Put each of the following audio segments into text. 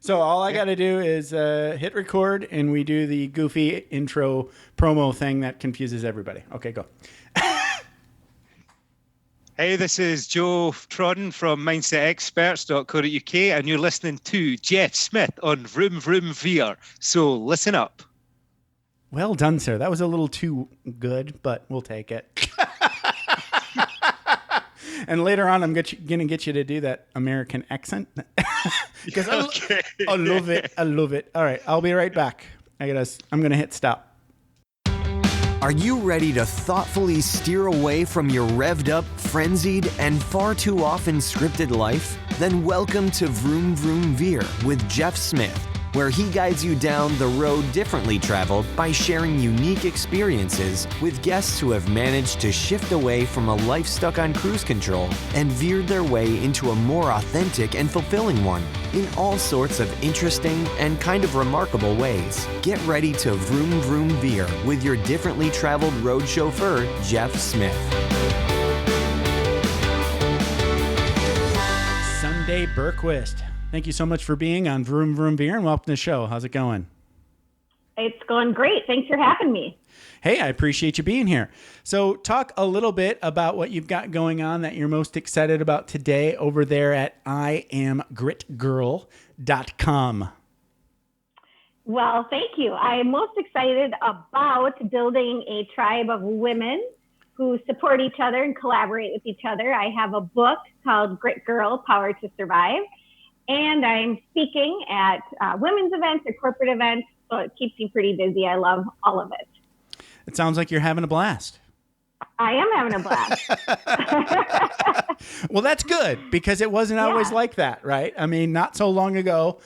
So all I got to do is hit record, and we do the goofy intro promo thing that confuses everybody. Okay, go. Hey, this is Joe Trodden from mindsetexperts.co.uk, and you're listening to Jeff Smith on Vroom Vroom Veer. So listen up. Well done, sir. That was a little too good, but we'll take it. And later on, I'm going to get you to do that American accent. Because Okay. I love it. I love it. All right, I'll be right back. I'm going to hit stop. Are you ready to thoughtfully steer away from your revved up, frenzied, and far too often scripted life? Then welcome to Vroom Vroom Veer with Jeff Smith, where he guides you down the road differently traveled by sharing unique experiences with guests who have managed to shift away from a life stuck on cruise control and veered their way into a more authentic and fulfilling one in all sorts of interesting and kind of remarkable ways. Get ready to Vroom Vroom Veer with your differently traveled road chauffeur, Jeff Smith. Sunday Burquest. Thank you so much for being on Vroom Vroom Beer, and welcome to the show. How's it going? It's going great. Thanks for having me. Hey, I appreciate you being here. So talk a little bit about what you've got going on that you're most excited about today over there at IamGritGirl.com. Well, thank you. I am most excited about building a tribe of women who support each other and collaborate with each other. I have a book called Grit Girl, Power to Survive. And I'm speaking at women's events or corporate events, so it keeps me pretty busy. I love all of it. It sounds like you're having a blast. I am having a blast. Well, that's good, because it wasn't always like that, right? I mean, not so long ago,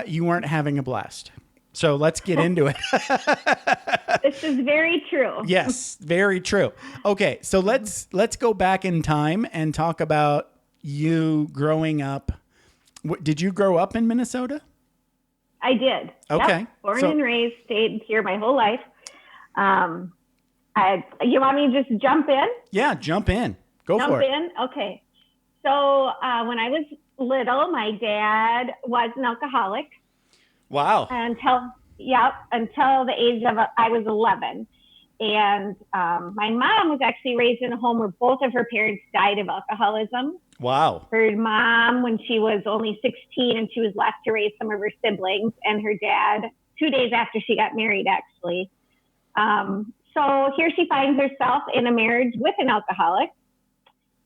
you weren't having a blast. So let's get into it. This is very true. Yes, very true. Okay, so let's go back in time and talk about you growing up. Did you grow up in Minnesota? I did. Okay. Yep. Born and raised, stayed here my whole life. You want me to just jump in? Yeah, jump in. Go for it. Jump in? Okay. So when I was little, my dad was an alcoholic. Wow. Until the age of, I was 11. And my mom was actually raised in a home where both of her parents died of alcoholism. Wow. Her mom, when she was only 16, and she was left to raise some of her siblings, and her dad 2 days after she got married, actually. So here she finds herself in a marriage with an alcoholic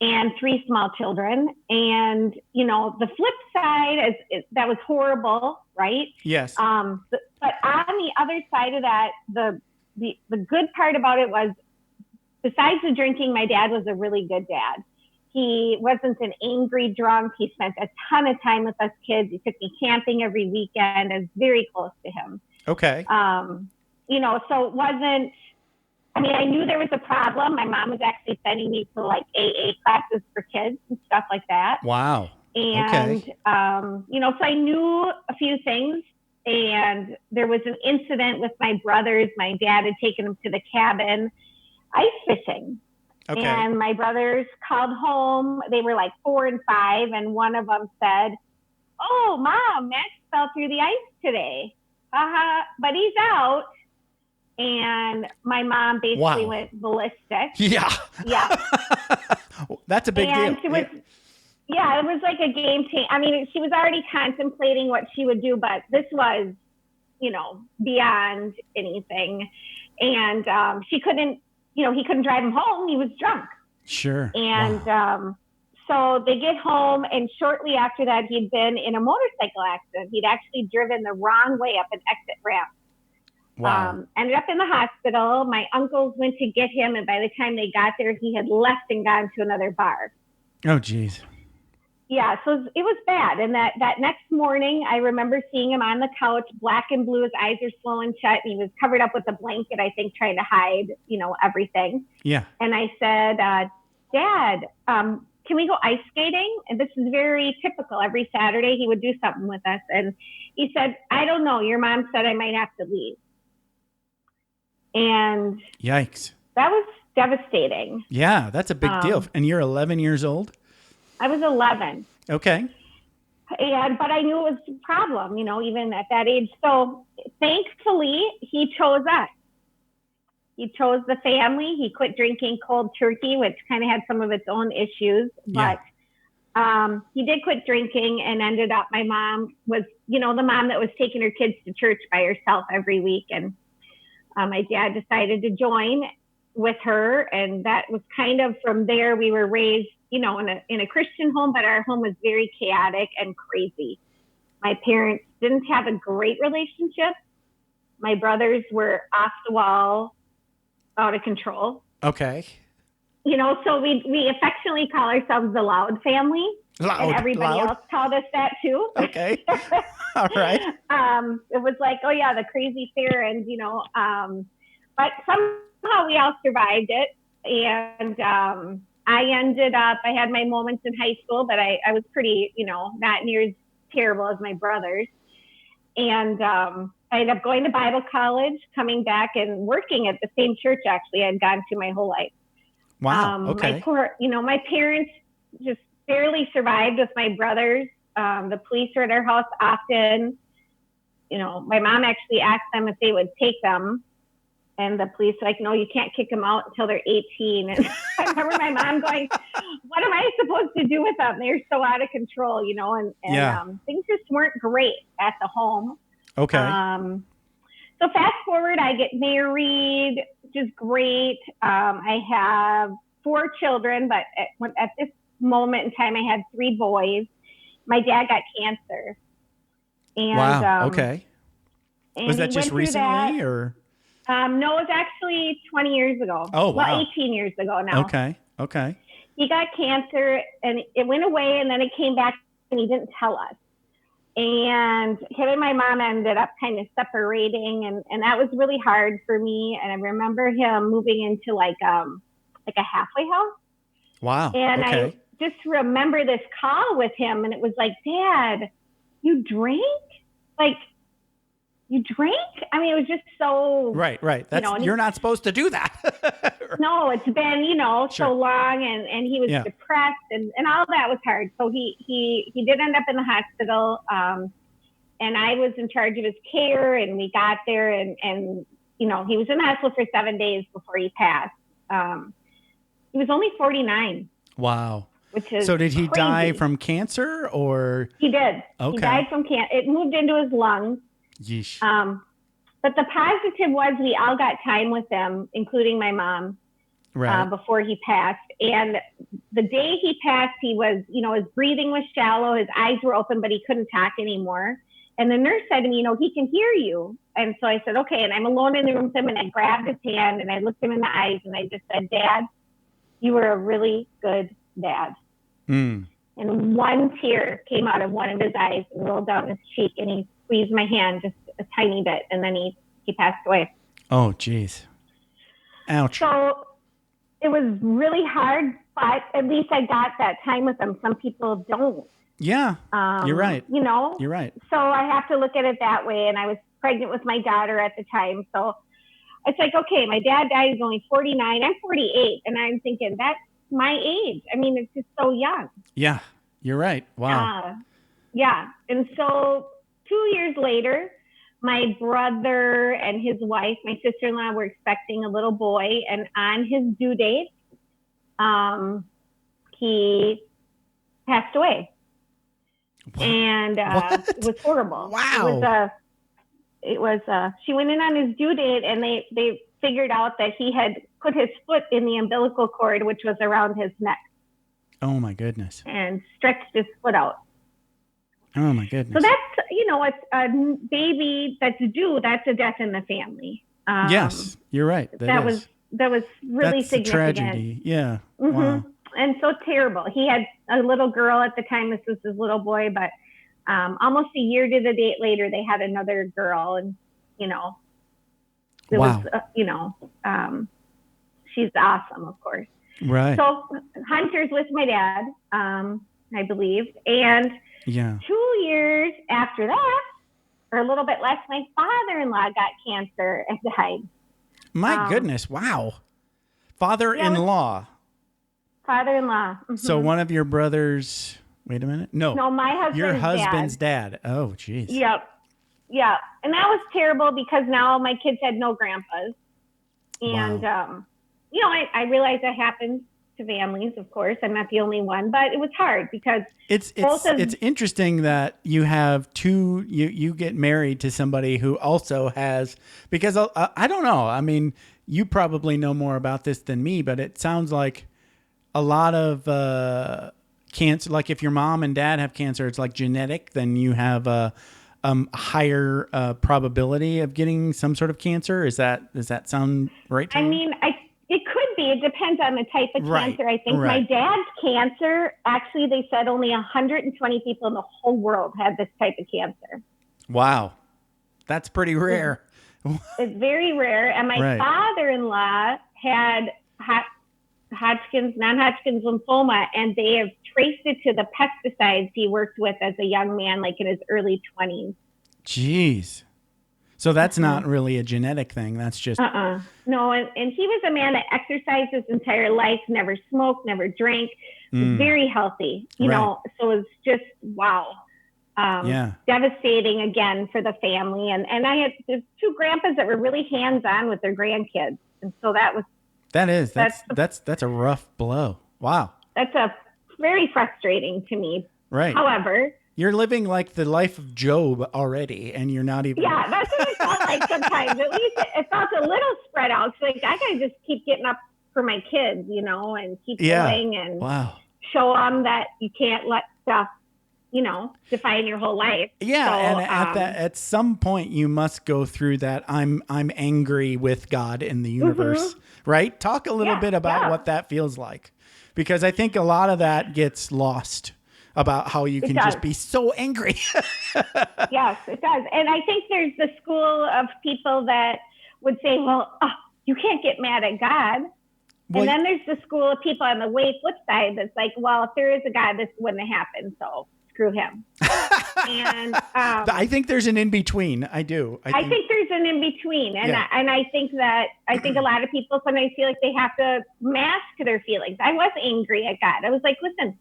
and 3 small children. And, you know, the flip side is that was horrible, right? Yes. But on the other side of that, the good part about it was, besides the drinking, my dad was a really good dad. He wasn't an angry drunk. He spent a ton of time with us kids. He took me camping every weekend. I was very close to him. Okay. You know, so it wasn't, I mean, I knew there was a problem. My mom was actually sending me to like AA classes for kids and stuff like that. Wow. And, okay. You know, so I knew a few things. And there was an incident with my brothers. My dad had taken them to the cabin ice fishing. Okay. And my brothers called home. They were like 4 and 5. And one of them said, "Oh, Mom, Max fell through the ice today. But he's out." And my mom basically went ballistic. Yeah. Yeah. That's a big deal. She was, it was like a game changer. I mean, she was already contemplating what she would do, but this was, you know, beyond anything. And she couldn't, you know, he couldn't drive him home. He was drunk. Sure. And so they get home, and shortly after that, he'd been in a motorcycle accident. He'd actually driven the wrong way up an exit ramp. Wow. Ended up in the hospital. My uncles went to get him, and by the time they got there, he had left and gone to another bar. Oh, geez. Yeah, so it was bad. And that next morning, I remember seeing him on the couch, black and blue. His eyes are swollen shut, and he was covered up with a blanket, I think, trying to hide, you know, everything. Yeah. And I said, "Dad, can we go ice skating?" And this is very typical. Every Saturday, he would do something with us. And he said, "I don't know. Your mom said I might have to leave." And yikes. That was devastating. Yeah, that's a big deal. And you're 11 years old? I was 11. Okay. But I knew it was a problem, even at that age. So thankfully, he chose us. He chose the family. He quit drinking cold turkey, which kind of had some of its own issues. But he did quit drinking and ended up, my mom was, the mom that was taking her kids to church by herself every week. And my dad decided to join with her. And that was kind of from there, we were raised, in a Christian home, but our home was very chaotic and crazy. My parents didn't have a great relationship. My brothers were off the wall, out of control. Okay. So we affectionately call ourselves the Loud family. And everybody else called us that too. Okay. All right. It was like, oh yeah, the crazy parents, but somehow we all survived it. And I had my moments in high school, but I was pretty, not near as terrible as my brothers. And I ended up going to Bible college, coming back and working at the same church, actually, I'd gone to my whole life. Wow. Okay. My parents just barely survived with my brothers. The police were at our house often. My mom actually asked them if they would take them. And the police were like, no, you can't kick them out until they're 18. And I remember my mom going, what am I supposed to do with them? They're so out of control, and things just weren't great at the home. Okay. So fast forward, I get married, which is great. I have 4 children, but at this moment in time, I had 3 boys. My dad got cancer. And, wow. Okay. And was that just recently or? No, it was actually 20 years ago. Oh, wow. Well, 18 years ago now. Okay. He got cancer and it went away and then it came back and he didn't tell us. And him and my mom ended up kind of separating and that was really hard for me. And I remember him moving into like a halfway house. Wow. And okay. I just remember this call with him and it was like, Dad, you drank? Like, you drank? I mean, it was just so... Right. That's, you're not supposed to do that. No, it's been, Sure. so long and he was depressed and all that was hard. So he did end up in the hospital and I was in charge of his care and we got there and he was in the hospital for 7 days before he passed. He was only 49. Wow. Which is so did he crazy. Die from cancer or? He did. Okay. He died from cancer. It moved into his lungs. Yeesh. But the positive was we all got time with him, including my mom, before he passed. And the day he passed, he was, his breathing was shallow, his eyes were open, but he couldn't talk anymore. And the nurse said to me, he can hear you. And so I said, okay. And I'm alone in the room with him and I grabbed his hand and I looked him in the eyes and I just said, Dad, you were a really good dad. Mm. And one tear came out of one of his eyes and rolled down his cheek and he squeezed my hand just a tiny bit and then he passed away. Oh, geez. Ouch. So it was really hard, but at least I got that time with him. Some people don't. Yeah, you're right. You're right. So I have to look at it that way. And I was pregnant with my daughter at the time. So it's like, okay, my dad died, he's only 49. I'm 48. And I'm thinking, that's my age. I mean, it's just so young. Yeah, you're right. Wow. Yeah. And so 2 years later, my brother and his wife, my sister-in-law, were expecting a little boy. And on his due date, he passed away. What? And it was horrible. Wow. It was she went in on his due date and they figured out that he had put his foot in the umbilical cord, which was around his neck. Oh my goodness. And stretched his foot out. Oh my goodness. So that's, it's a baby that's due. That's a death in the family. Yes, you're right. That was really that's significant. A tragedy. Yeah. Mm-hmm. Wow. And so terrible. He had a little girl at the time. This was his little boy, but almost a year to the date later, they had another girl. And, it wow. was, she's awesome, of course. Right. So Hunter's with my dad, I believe. And 2 years after that, or a little bit less, my father-in-law got cancer and died. My goodness. Wow. Father-in-law. Father-in-law. Mm-hmm. So one of your brothers Wait a minute. No. No, my husband's Your husband's dad. Oh, geez. Yep. Yeah. And that was terrible because now my kids had no grandpas. And, you know, I realize that happens to families, of course. I'm not the only one, but it was hard because it's interesting that you have two, you get married to somebody who also has, because I don't know. I mean, you probably know more about this than me, but it sounds like a lot of cancer, like if your mom and dad have cancer, it's like genetic, then you have a higher probability of getting some sort of cancer. Does that sound right to you? I mean, it could be. It depends on the type of cancer. I think my dad's cancer, actually, they said only 120 people in the whole world had this type of cancer. Wow. That's pretty rare. It's very rare. And my father-in-law had non-Hodgkin's lymphoma, and they have traced it to the pesticides he worked with as a young man, like in his early 20s. Jeez. So that's not really a genetic thing. That's just... No, and he was a man that exercised his entire life, never smoked, never drank, was very healthy, you know, so it's just, wow. Devastating again for the family. And I had two grandpas that were really hands-on with their grandkids. And so that's a rough blow. Wow. That's very frustrating to me. Right. However, you're living like the life of Job already, and you're not even... Yeah, that's what it felt like sometimes. At least it felt a little spread out. So like, I got to just keep getting up for my kids, you know, and keep going and show them that you can't let stuff, you know, define your whole life. Yeah, so, and at some point you must go through that I'm angry with God in the universe, right? Talk a little bit about what that feels like, because I think a lot of that gets lost about how you can just be so angry. Yes, it does. And I think there's the school of people that would say, well, you can't get mad at God. Well, and then there's the school of people on the flip side that's like, well, if there is a God, this wouldn't have happened, so screw him. And I think there's an in-between. I do. I think there's an in-between. And I think a lot of people sometimes feel like they have to mask their feelings. I was angry at God. I was like, listen,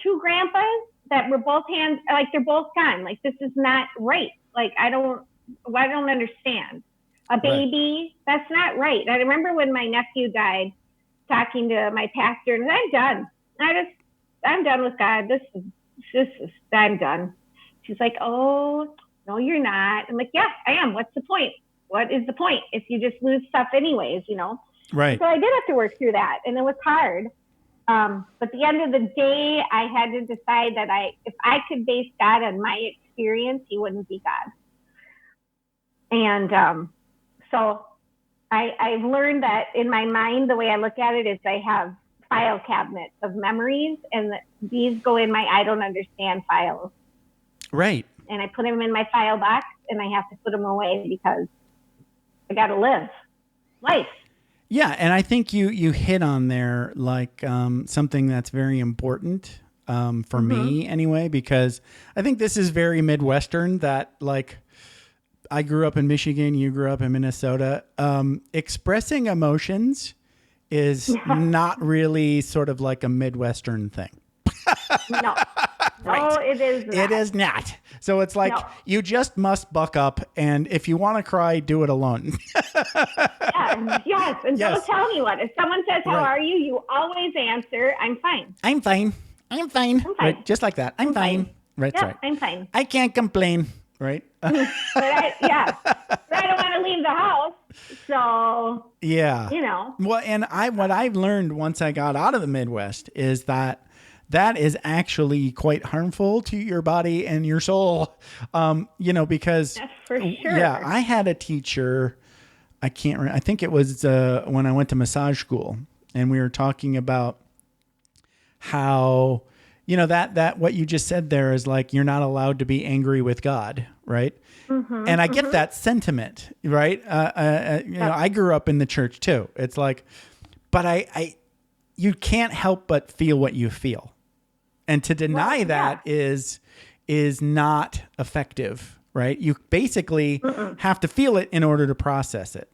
two grandpas that were both they're both gone. Like, this is not right. Like, I don't understand. A baby, that's not right. I remember when my nephew died, talking to my pastor, and I'm done. I'm done with God. I'm done. She's like, oh, no, you're not. I'm like, yeah, I am. What's the point? What is the point if you just lose stuff anyways, you know? Right. So I did have to work through that, and it was hard. But at the end of the day, I had to decide that if I could base God on my experience, he wouldn't be God. And so I've learned that in my mind, the way I look at it is I have file cabinets of memories, and these go in my I don't understand files. Right. And I put them in my file box, and I have to put them away because I got to live life. Yeah, and I think you hit on there like something that's very important for me anyway, because I think this is very Midwestern, that like I grew up in Michigan, you grew up in Minnesota. Expressing emotions is not really sort of like a Midwestern thing. No. Right. No, it is not. It is not. So it's like, you just must buck up, and if you want to cry, do it alone. Yes. And don't tell anyone. If someone says, how are you? You always answer, I'm fine. I'm fine. I'm fine. Right? Just like that. I'm fine. Right. Yeah, right. I'm fine. I can't complain. Right. But I don't want to leave the house. So, you know. Well, and what I've learned once I got out of the Midwest is that is actually quite harmful to your body and your soul. You know, because that's for sure. Yeah, I had a teacher, I can't remember, I think it was when I went to massage school, and we were talking about how, you know, that what you just said there is like, you're not allowed to be angry with God, right? And I get that sentiment, right? You know, I grew up in the church too. It's like, but you can't help but feel what you feel. And to deny that is not effective, right? You basically have to feel it in order to process it.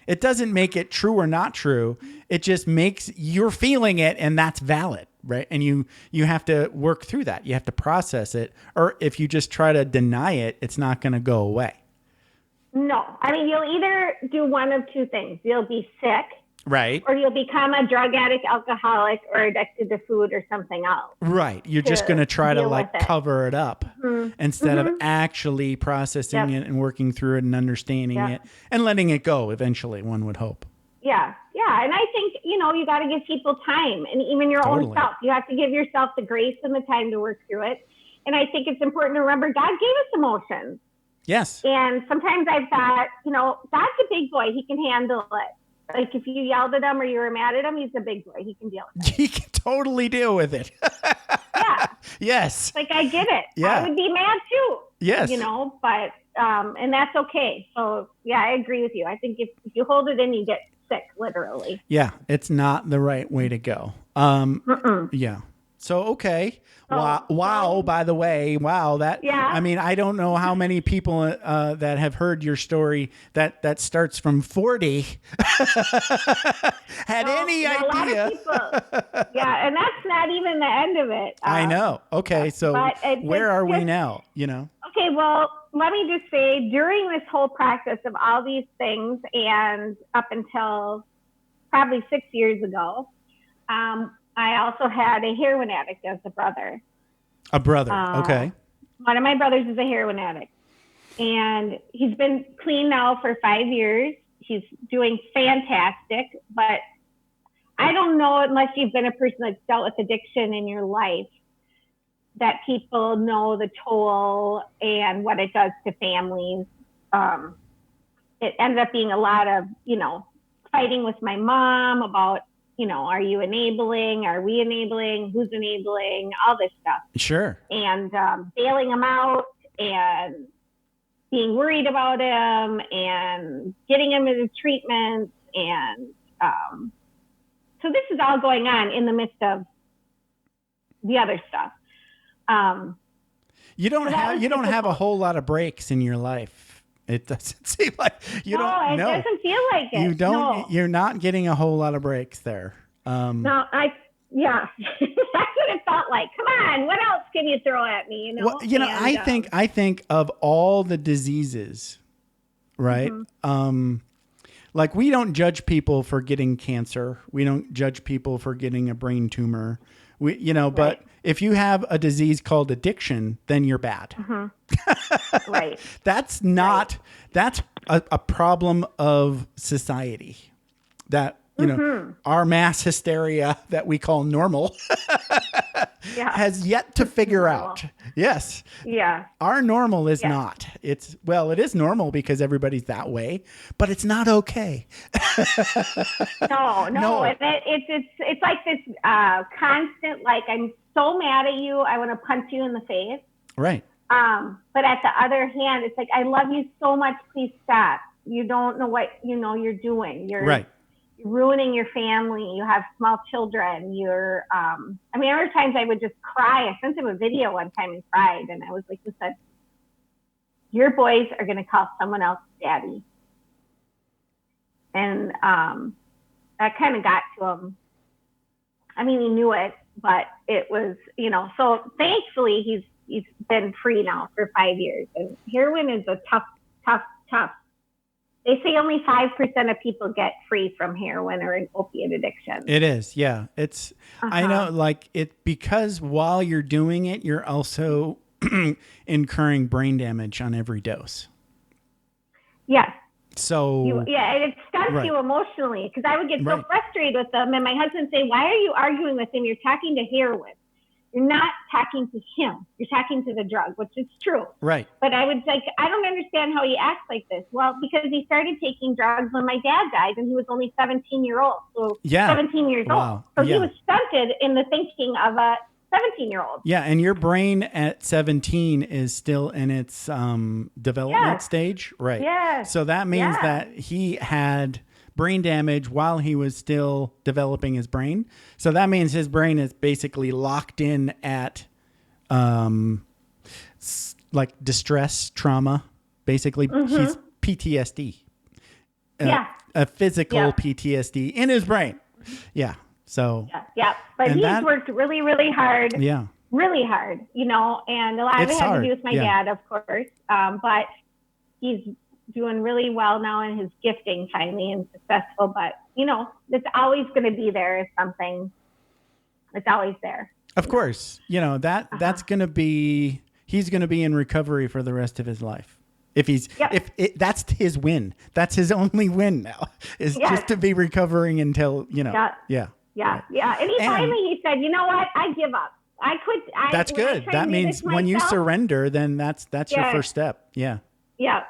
It doesn't make it true or not true. It just makes you're feeling it, and that's valid, right? And you have to work through that. You have to process it, or if you just try to deny it, it's not going to go away. No, I mean, you'll either do one of two things. You'll be sick, right? Or you'll become a drug addict, alcoholic, or addicted to food or something else. Right. You're just going to try to like cover it up instead of actually processing it and working through it and understanding it and letting it go eventually, one would hope. Yeah. Yeah. And I think, you got to give people time, and even your own self. You have to give yourself the grace and the time to work through it. And I think it's important to remember God gave us emotions. Yes. And sometimes I've thought, God's a big boy. He can handle it. Like if you yelled at him or you were mad at him, he's a big boy. He can deal with it. He can totally deal with it. Yeah. Yes. Like I get it. Yeah. I would be mad too. Yes. But, and that's okay. So yeah, I agree with you. I think if you hold it in, you get sick, literally. Yeah. It's not the right way to go. Yeah. So, okay. Wow. By the way, wow. I mean, I don't know how many people that have heard your story that starts from 40 had any idea. A lot of people, yeah. And that's not even the end of it. I know. Okay. So where are we now? Okay. Well, let me just say during this whole process of all these things and up until probably 6 years ago, I also had a heroin addict as a brother. A brother, okay. One of my brothers is a heroin addict. And he's been clean now for 5 years. He's doing fantastic. But I don't know, unless you've been a person that's dealt with addiction in your life, that people know the toll and what it does to families. It ended up being a lot of, fighting with my mom about, are you enabling? Are we enabling? Who's enabling? All this stuff. Sure. And bailing him out and being worried about him and getting him into treatment. And so this is all going on in the midst of the other stuff. You don't have a whole lot of breaks in your life. It doesn't seem like you don't. No, it doesn't feel like it. You don't. No. You're not getting a whole lot of breaks there. No, yeah, that's what it felt like. Come on, what else can you throw at me? Well, I think of all the diseases, right? Like we don't judge people for getting cancer. We don't judge people for getting a brain tumor. But if you have a disease called addiction, then you're bad. Right. That's a problem of society that, our mass hysteria that we call normal has yet to figure out. Yes. Yeah. Our normal is not. It is normal because everybody's that way, but it's not okay. No. It's like this constant, like, I'm so mad at you, I want to punch you in the face. Right. But at the other hand, it's like, I love you so much, please stop. You don't know what you're doing. You're ruining your family. You have small children. There were times I would just cry. I sent him a video one time and cried, and I was like, listen, your boys are going to call someone else daddy. And that kind of got to him. I mean, he knew it, but it was, so thankfully he's been free now for 5 years. And heroin is a tough. They say only 5% of people get free from heroin or an opiate addiction. It is. Yeah. It's, I know, like because while you're doing it, you're also incurring brain damage on every dose. Yes. So it stunts you emotionally, because I would get so frustrated with them, and my husband would say, why are you arguing with him? You're talking to heroin. You're not talking to him. You're talking to the drug, which is true. Right. But I would like, I don't understand how he acts like this. Well, because he started taking drugs when my dad died, and he was only 17 years old. So 17 years old. So he was stunted in the thinking of a 17-year-old. Yeah, and your brain at 17 is still in its development stage, right? Yeah. So that means that he had brain damage while he was still developing his brain. So that means his brain is basically locked in at like distress, trauma. Basically, he's PTSD. a physical PTSD in his brain. Yeah. So. Yeah. But he's worked really, really hard. Yeah. Really hard, and a lot of it had to do with my dad, of course. But he's doing really well now in his gifting finally and successful. But, it's always going to be there as something. It's always there. Of course. That's going to be, he's going to be in recovery for the rest of his life. That's his win. That's his only win now is just to be recovering until, Yeah. And he said, you know what? I give up. I quit. That's good. That means when you surrender, then that's your first step. Yeah. Yeah.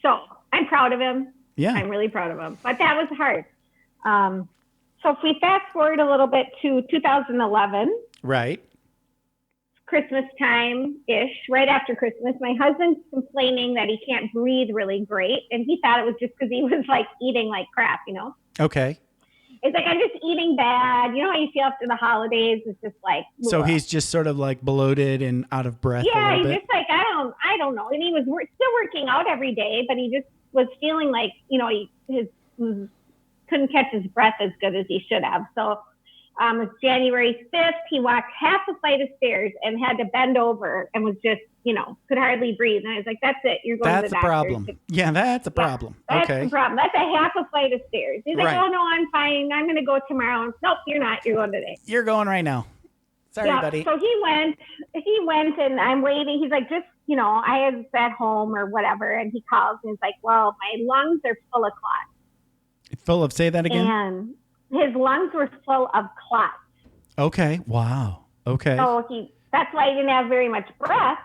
So I'm proud of him. Yeah. I'm really proud of him. But that was hard. So if we fast forward a little bit to 2011. Right. Christmas time-ish, right after Christmas, my husband's complaining that he can't breathe really great. And he thought it was just because he was eating like crap, Okay. It's I'm just eating bad. You know how you feel after the holidays? It's just So he's just sort of bloated and out of breath. Yeah, a little he's bit. just I don't know. And he was still working out every day, but he just was feeling he couldn't catch his breath as good as he should have. So it's January 5th. He walked half a flight of stairs and had to bend over and was just, could hardly breathe. And I was like, that's it. You're going to the doctor. That's a problem. Yeah, that's a problem. That's okay. the problem. That's a half a flight of stairs. He's like, oh, no, I'm fine. I'm going to go tomorrow. Nope, you're not. You're going today. You're going right now. Sorry, buddy. So he went and I'm waiting. He's like, just, I was at home or whatever. And he calls and he's like, well, my lungs are full of clots. Full of, say that again? And his lungs were full of clots. Okay. Wow. Okay. So that's why he didn't have very much breath,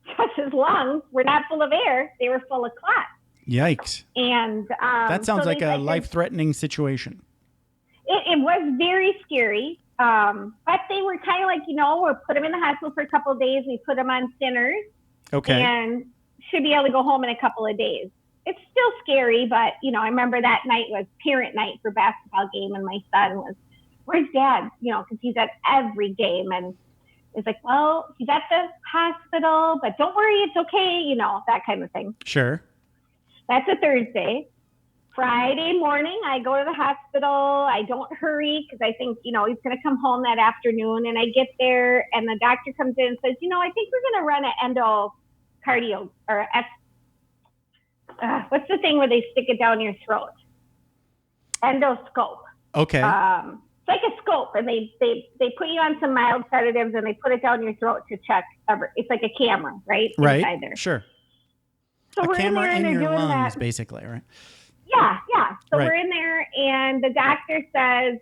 because his lungs were not full of air. They were full of clots. Yikes. And that sounds like a life-threatening situation. It was very scary. But they were kind of we'll put him in the hospital for a couple of days. We put him on thinners. Okay. And should be able to go home in a couple of days. It's still scary, but, I remember that night was parent night for basketball game, and my son was, where's Dad? Because he's at every game, and it's well, he's at the hospital, but don't worry, it's okay, that kind of thing. Sure. That's a Thursday. Friday morning, I go to the hospital. I don't hurry because I think, he's going to come home that afternoon, and I get there, and the doctor comes in and says, I think we're going to run an endocardio or what's the thing where they stick it down your throat? Endoscope. Okay. It's like a scope, and they put you on some mild sedatives, and they put it down your throat to check. It's like a camera, right? Right. Inside there. Sure. So a we're camera in there in and your they're doing lungs, that. basically, right? Yeah. So right. we're in there, and the doctor says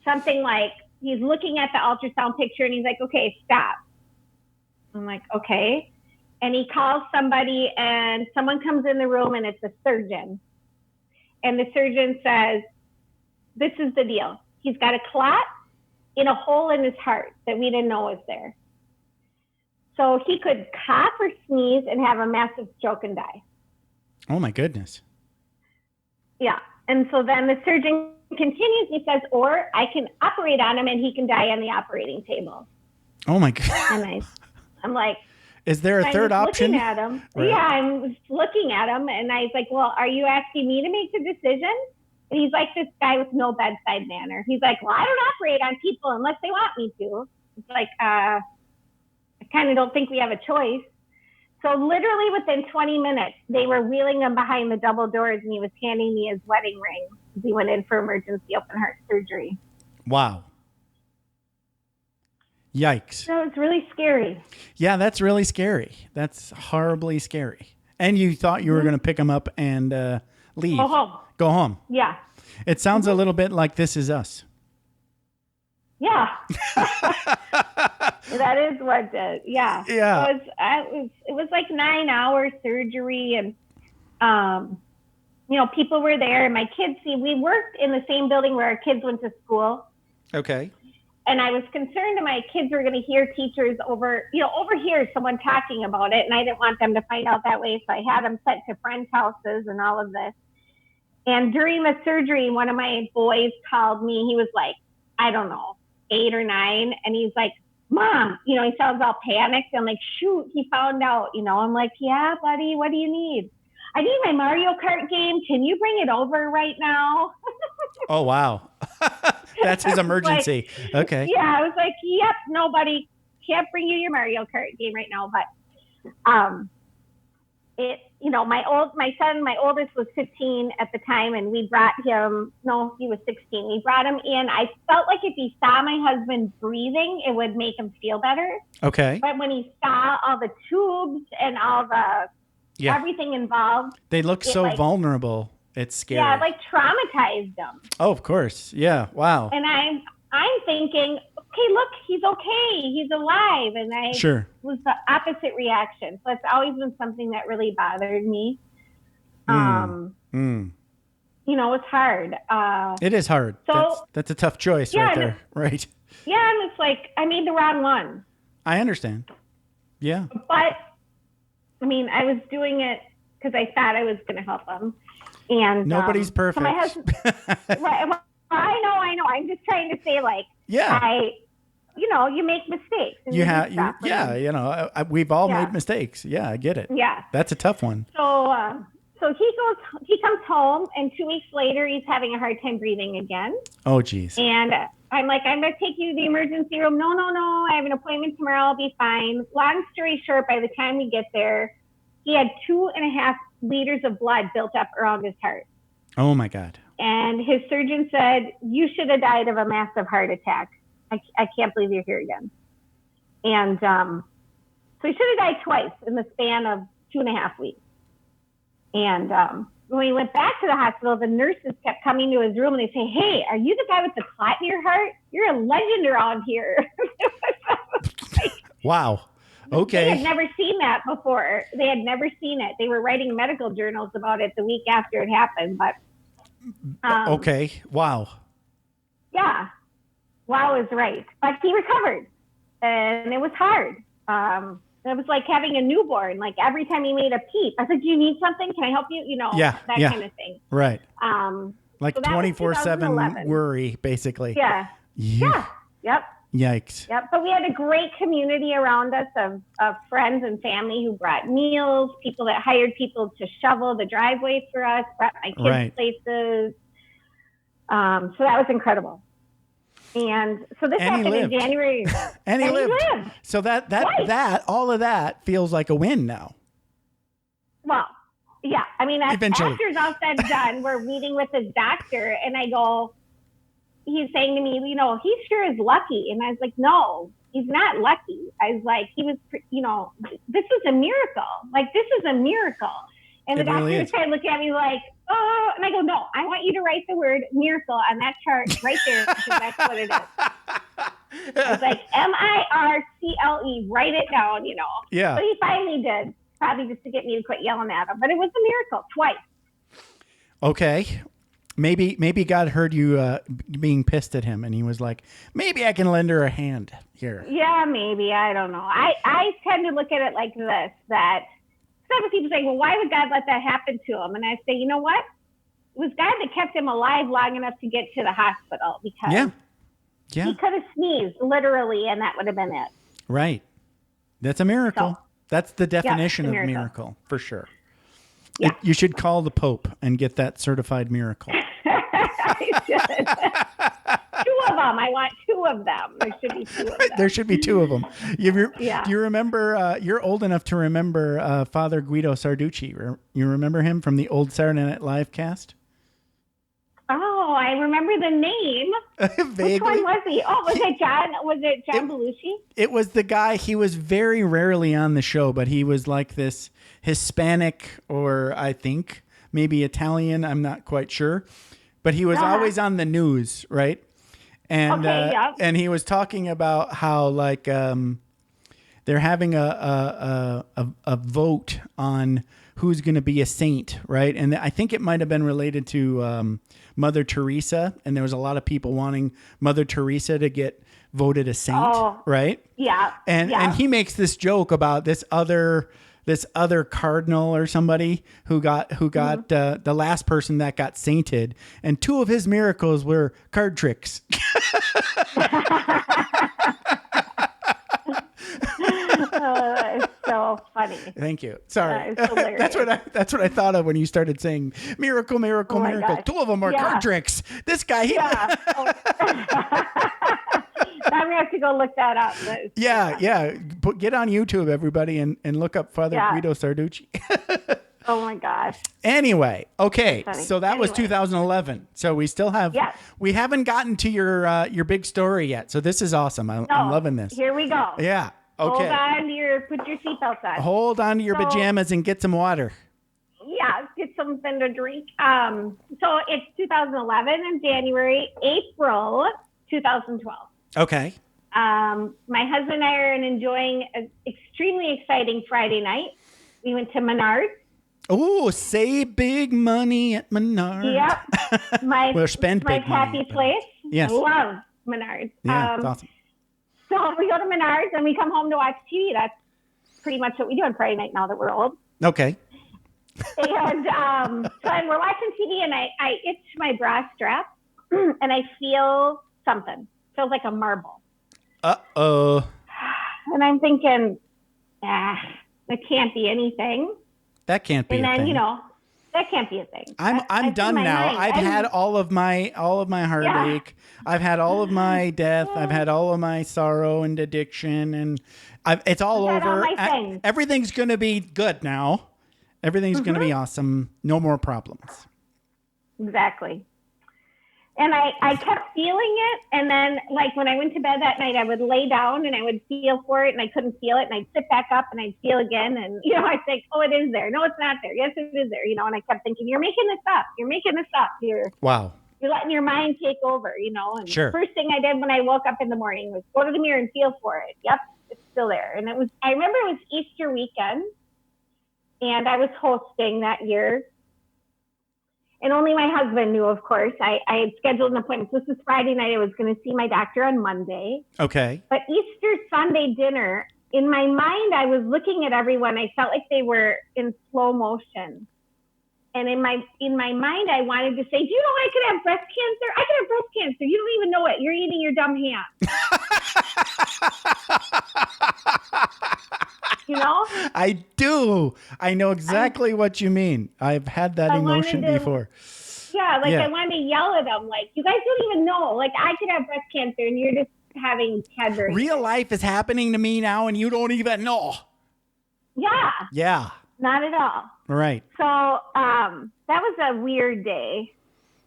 something like, he's looking at the ultrasound picture, and he's like, okay, stop. I'm like, okay. And he calls somebody, and someone comes in the room, and it's a surgeon. And the surgeon says, this is the deal. He's got a clot in a hole in his heart that we didn't know was there. So he could cough or sneeze and have a massive stroke and die. Oh, my goodness. Yeah. And so then the surgeon continues. He says, or I can operate on him, and he can die on the operating table. Oh, my God. And I'm like, is there a third option? Looking at him. Right. Yeah, I'm looking at him, and I was like, well, are you asking me to make the decision? And he's like this guy with no bedside manner. He's like, well, I don't operate on people unless they want me to. It's like, I kind of don't think we have a choice. So literally within 20 minutes, they were wheeling him behind the double doors, and he was handing me his wedding ring as he went in for emergency open heart surgery. Wow. Yikes. So it's really scary. Yeah, that's really scary. That's horribly scary. And you thought you were going to pick him up and leave. Go home. Yeah. It sounds a little bit like This Is Us. Yeah. That is what did. Yeah. Yeah. It was like 9-hour surgery, and people were there, and my kids, we worked in the same building where our kids went to school. Okay. And I was concerned that my kids were going to hear teachers overhear someone talking about it. And I didn't want them to find out that way. So I had them sent to friends' houses and all of this. And during the surgery, one of my boys called me. He was like, I don't know, 8 or 9. And he's like, Mom, he sounds all panicked. I'm like, shoot, he found out, I'm like, yeah, buddy, what do you need? I need my Mario Kart game. Can you bring it over right now? Oh, wow. That's his emergency. Okay. Yeah, I was like, yep, nobody can't bring you your Mario Kart game right now. But my oldest was 15 at the time, and we brought him. No, he was 16. We brought him in. I felt like if he saw my husband breathing, it would make him feel better. Okay. But when he saw all the tubes and all the everything involved, they look so vulnerable. It's scary. Yeah, like traumatized him. Oh, of course. Yeah. Wow. And I'm thinking, okay, look, he's okay. He's alive. And I was the opposite reaction. So it's always been something that really bothered me. It's hard. It is hard. So that's a tough choice right there. Right. Yeah. And it's like, I made the wrong one. I understand. Yeah. But I mean, I was doing it because I thought I was going to help him. And nobody's perfect. So my husband, right, I know. I'm just trying to say, you make mistakes. And we've all made mistakes. Yeah, I get it. Yeah. That's a tough one. So he comes home, and 2 weeks later, he's having a hard time breathing again. Oh, geez. And I'm like, I'm going to take you to the emergency room. No. I have an appointment tomorrow. I'll be fine. Long story short, by the time we get there, he had 2.5 liters of blood built up around his heart. Oh, my God. And his surgeon said, you should have died of a massive heart attack. I can't believe you're here again. And so he should have died twice in the span of 2.5 weeks. And when we went back to the hospital, the nurses kept coming to his room and they say, hey, are you the guy with the clot in your heart? You're a legend around here. Wow. Okay. They had never seen that before. They had never seen it. They were writing medical journals about it the week after it happened. But okay. Wow. Yeah. Wow is right. But he recovered. And it was hard. It was like having a newborn. Like every time he made a peep, I said, do you need something? Can I help you? That kind of thing. Right. Like so 24/7 worry, basically. Yeah. Yep. Yikes. Yep. But we had a great community around us of friends and family who brought meals, people that hired people to shovel the driveway for us, brought my kids places. So that was incredible. And so this happened in January. And he lived. So that all of that feels like a win now. Well, yeah. I mean, after it's all said and done, we're meeting with his doctor, and I go, he's saying to me, he sure is lucky. And I was like, no, he's not lucky. I was like, he was, this is a miracle. Like, this is a miracle. And the doctor was trying to look at me like, oh, and I go, no, I want you to write the word miracle on that chart right there, because that's what it is. It's like MIRCLE, write it down, Yeah. So he finally did, probably just to get me to quit yelling at him. But it was a miracle twice. Okay. Maybe God heard you being pissed at him, and he was like, maybe I can lend her a hand here. Yeah, maybe. I don't know. I tend to look at it like this, that some people say, well, why would God let that happen to him? And I say, you know what? It was God that kept him alive long enough to get to the hospital, because he could have sneezed, literally, and that would have been it. Right. That's a miracle. So, that's the definition of miracle, for sure. Yeah. You should call the Pope and get that certified miracle. I should. 2 of them. I want 2 of them. There should be 2 of them. There should be 2 of them. Do you remember, you're old enough to remember Father Guido Sarducci. You remember him from the old Saturday Night Live cast? Oh, I remember the name. Vaguely. Which one was he? Oh, was it John Belushi? It was the guy. He was very rarely on the show, but he was like this Hispanic, or I think maybe Italian. I'm not quite sure. But he was always on the news, right? And and he was talking about how they're having a vote on who's going to be a saint, right? And I think it might have been related to Mother Teresa, and there was a lot of people wanting Mother Teresa to get voted a saint, right? Yeah. And he makes this joke about this other cardinal or somebody who got the last person that got sainted, and 2 of his miracles were card tricks. It's so so funny. Thank you. Sorry. It's hilarious. That's what I thought of when you started saying miracle, miracle, Oh my miracle. gosh. 2 of them are card tricks. This guy. Yeah. Oh. I'm gonna have to go look that up. Yeah. Get on YouTube, everybody, and look up Father Guido Sarducci. Oh my gosh. Anyway, okay, so that was 2011. So we still have, we haven't gotten to your big story yet. So this is awesome. I'm loving this. Here we go. Yeah. Okay. Put your seatbelts on. Hold on to your pajamas and get some water. Yeah, get something to drink. So it's 2011 in January, April 2012. Okay. My husband and I are enjoying an extremely exciting Friday night. We went to Menards. Oh, save big money at Menards. Yep. We'll spend my big money. happy place. Yes. I love Menards. Yeah, it's awesome. So we go to Menards and we come home to watch TV. That's pretty much what we do on Friday night now that we're old. Okay. And so we're watching TV and I itch my bra strap and I feel something. It feels like a marble. Uh-oh. And I'm thinking, that can't be anything. That can't be and a then, thing. you know, that can't be a thing. I'm done now. I've had all of my heartache. I've had all of my death. I've had all of my sorrow and addiction, and it's all over. Everything's going to be good now. Everything's going to be awesome. No more problems. Exactly. And I kept feeling it. And then, like, when I went to bed that night, I would lay down and I would feel for it and I couldn't feel it. And I'd sit back up and I'd feel again. And, you know, I'd think, oh, it is there. No, it's not there. Yes, it is there. You know, and I kept thinking, you're making this up. You're making this up. You're letting your mind take over, you know. And the first thing I did when I woke up in the morning was go to the mirror and feel for it. Yep, it's still there. And I remember it was Easter weekend and I was hosting that year. And only my husband knew, of course. I had scheduled an appointment. So this was Friday night. I was going to see my doctor on Monday. Okay. But Easter Sunday dinner, in my mind, I was looking at everyone. I felt like they were in slow motion. And in my mind, I wanted to say, do you know I could have breast cancer? I could have breast cancer. You don't even know it. You're eating your dumb hand. You know? I do. I know exactly what you mean. I've had that emotion before. Yeah, I wanted to yell at them, like, you guys don't even know. Like, I could have breast cancer, and you're just having Cadbury. Real life is happening to me now, and you don't even know. Yeah. Yeah. Not at all. Right. So that was a weird day,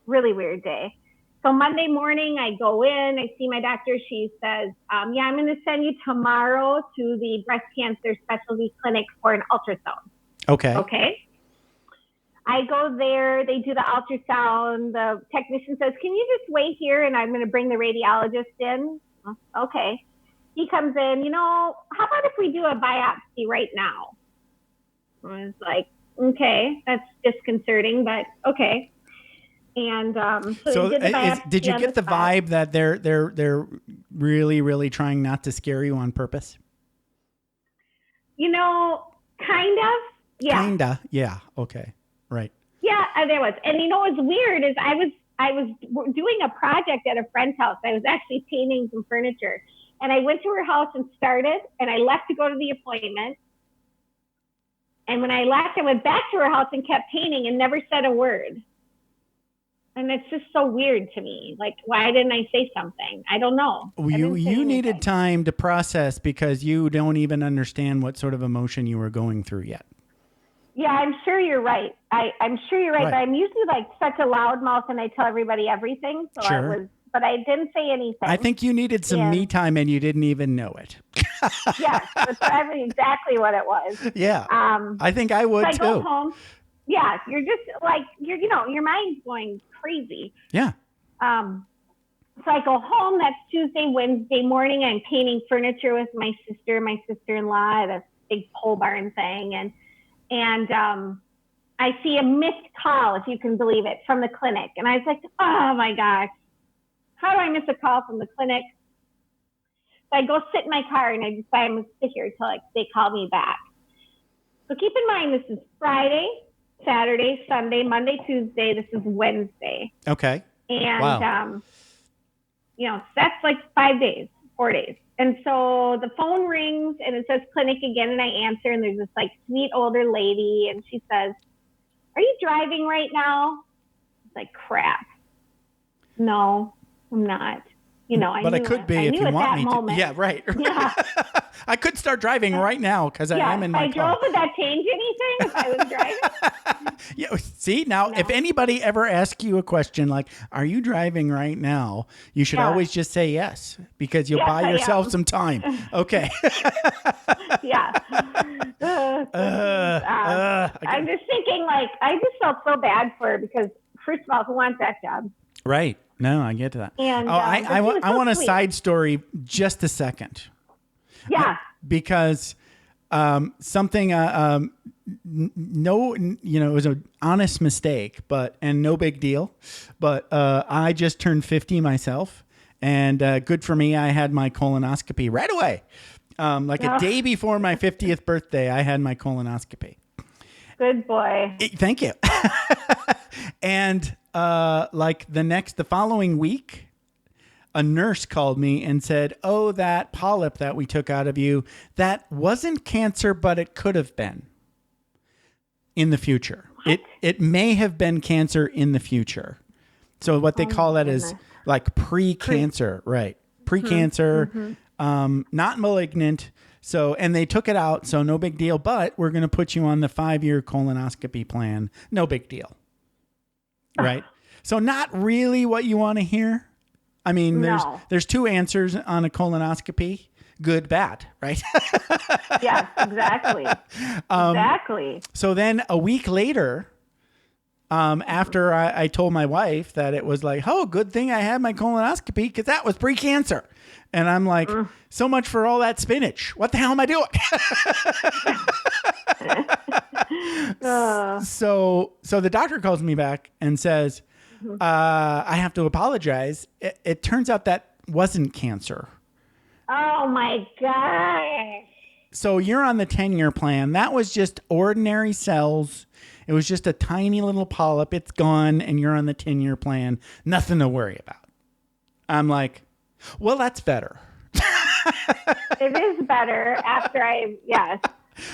really weird day. So Monday morning, I go in, I see my doctor. She says, I'm going to send you tomorrow to the breast cancer specialty clinic for an ultrasound. Okay. Okay. I go there. They do the ultrasound. The technician says, can you just wait here? And I'm going to bring the radiologist in. Okay. He comes in, how about if we do a biopsy right now? I was like, okay, that's disconcerting, but okay. And so did you get the vibe that they're really, really trying not to scare you on purpose? Kind of. Yeah. Kinda. Yeah. Okay. Right. Yeah, there was. And what's weird is I was doing a project at a friend's house. I was actually painting some furniture, and I went to her house and started, and I left to go to the appointment. And when I left, I went back to her house and kept painting and never said a word. And it's just so weird to me. Like, why didn't I say something? I don't know. You needed time to process because you don't even understand what sort of emotion you were going through yet. Yeah, I'm sure you're right. I'm sure you're right. But I'm usually like such a loudmouth and I tell everybody everything. So but I didn't say anything. I think you needed some me time and you didn't even know it. Yes, that's exactly what it was. Yeah. I think I would too. I go home. Yeah, you're just like, your mind's going crazy. Yeah. So I go home. That's Tuesday, Wednesday morning. I'm painting furniture with my sister-in-law at a big pole barn thing. And I see a missed call, if you can believe it, from the clinic. And I was like, oh my gosh, how do I miss a call from the clinic? So I go sit in my car and I decide I'm going to sit here until they call me back. So keep in mind, this is Friday, Saturday, Sunday, Monday, Tuesday. This is Wednesday. Okay. And, that's like 4 days. And so the phone rings and it says clinic again, and I answer, and there's this like sweet older lady, and she says, "Are you driving right now?" It's like, crap. No, I'm not. You know, But I could be if you want me to. Yeah, right. Yeah. I could start driving right now because I am in my if I car. drove, would that change anything if I was driving? Yeah. See, now, No. if anybody ever asks you a question like, "Are you driving right now?" you should always just say yes, because you'll buy yourself some time. Okay. Yeah. I'm just thinking, like, I just felt so bad for her because, first of all, who wants that job? Right. No, I get to that. And, I want a sweet. side story just a second. Yeah. Because something, it was an honest mistake, and no big deal. But I just turned 50 myself, and good for me, I had my colonoscopy right away. A day before my 50th birthday, I had my colonoscopy. Good boy. Thank you. And the following week, a nurse called me and said, "Oh, that polyp that we took out of you, that wasn't cancer, but it could have been in the future. It may have been cancer in the future." So what they call that is like pre-cancer, right? Pre-cancer, not malignant. So, and they took it out, so no big deal, but we're going to put you on the 5-year colonoscopy plan. No big deal. Right? So not really what you want to hear. I mean, there's two answers on a colonoscopy: good, bad, right? Yes, exactly. Exactly. So then a week later, after I told my wife that it was like, "Oh, good thing I had my colonoscopy because that was pre-cancer." And I'm like, so much for all that spinach. What the hell am I doing? So the doctor calls me back and says, I have to apologize. It turns out that wasn't cancer. Oh, my gosh. So you're on the 10-year plan. That was just ordinary cells. It was just a tiny little polyp. It's gone, and you're on the 10-year plan. Nothing to worry about. I'm like, well, that's better. It is better after yes.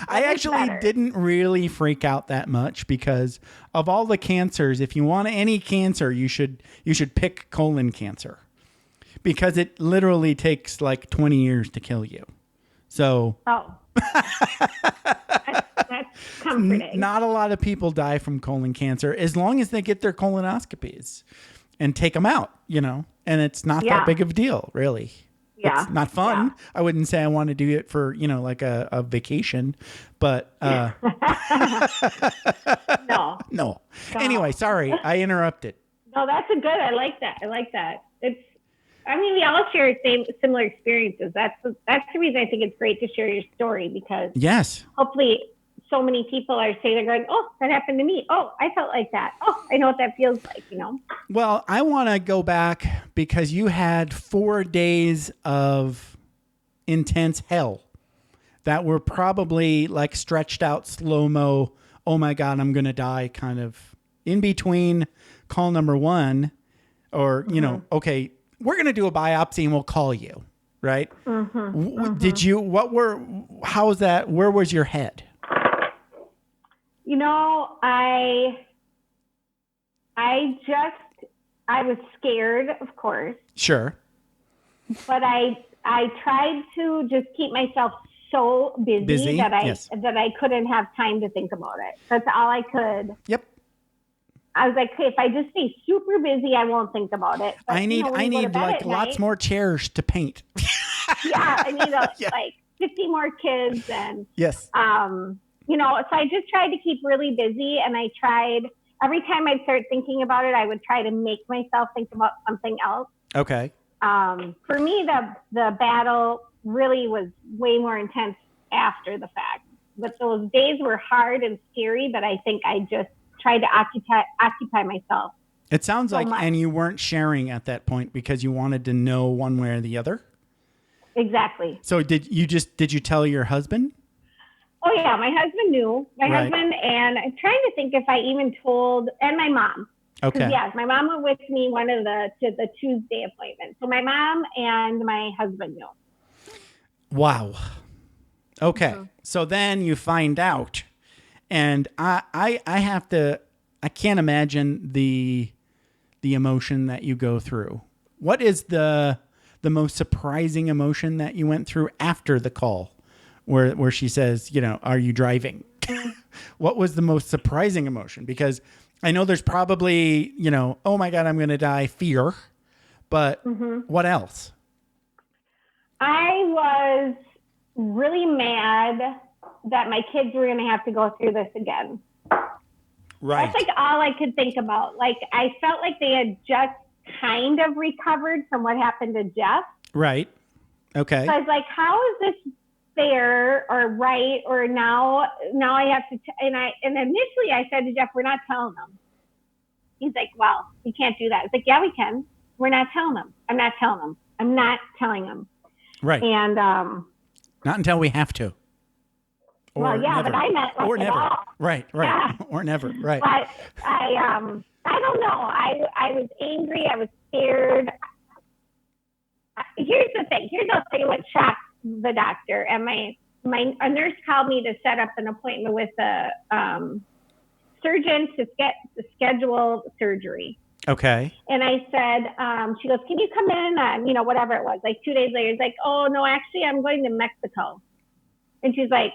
I actually didn't really freak out that much because of all the cancers. If you want any cancer, you should pick colon cancer because it literally takes like 20 years to kill you. So that's comforting. Not a lot of people die from colon cancer as long as they get their colonoscopies and take them out, and it's not that big of a deal, really. Yeah. It's not fun. Yeah. I wouldn't say I want to do it for, like a vacation, but no. Anyway, sorry, I interrupted. No, that's a good. I like that. We all share similar experiences. That's the reason I think it's great to share your story, because hopefully so many people are saying, they're going, "Oh, that happened to me. Oh, I felt like that. Oh, I know what that feels like," Well, I want to go back because you had 4 days of intense hell that were probably like stretched out slow-mo. Oh my God, I'm going to die kind of in between call number 1 or, okay, we're going to do a biopsy and we'll call you. Right. Did you, how was that? Where was your head? I was scared, of course. Sure. But I tried to just keep myself so busy that I couldn't have time to think about it. That's all I could. Yep. I was like, hey, if I just stay super busy, I won't think about it. But, I need like lots more chairs to paint. Yeah, I need like 50 more kids and yes. So I just tried to keep really busy, and I tried every time I'd start thinking about it, I would try to make myself think about something else. Okay. For me, the battle really was way more intense after the fact. But those days were hard and scary, but I think I just tried to occupy myself. It sounds like, and you weren't sharing at that point because you wanted to know one way or the other? Exactly. So did you tell your husband? Oh yeah, my husband knew. My husband, and I'm trying to think if I even told, and my mom. Okay. Yes, my mom went with me to the Tuesday appointment. So my mom and my husband knew. Wow. Okay. So then you find out, and I have to, I can't imagine the emotion that you go through. What is the most surprising emotion that you went through after the call where she says, are you driving? What was the most surprising emotion? Because I know there's probably, oh my God, I'm going to die, fear, but what else? I was really mad that my kids were going to have to go through this again. Right. That's like all I could think about. Like, I felt like they had just kind of recovered from what happened to Jeff. Right. Okay. So I was like, how is this fair or right? Or now I have to, and initially I said to Jeff, we're not telling them. He's like, well, we can't do that. It's like, yeah, we can. We're not telling them. I'm not telling them. I'm not telling them. Right. And, not until we have to. Or well, yeah, never. but I meant like or never. All. Right. Yeah. Or never. Right. But I don't know. I was angry. I was scared. Here's the thing. I'll tell you what shocked the doctor. And a nurse called me to set up an appointment with a surgeon to schedule surgery. Okay. And I said, she goes, can you come in on, whatever it was, like 2 days later. It's like, oh, no, actually, I'm going to Mexico. And she's like,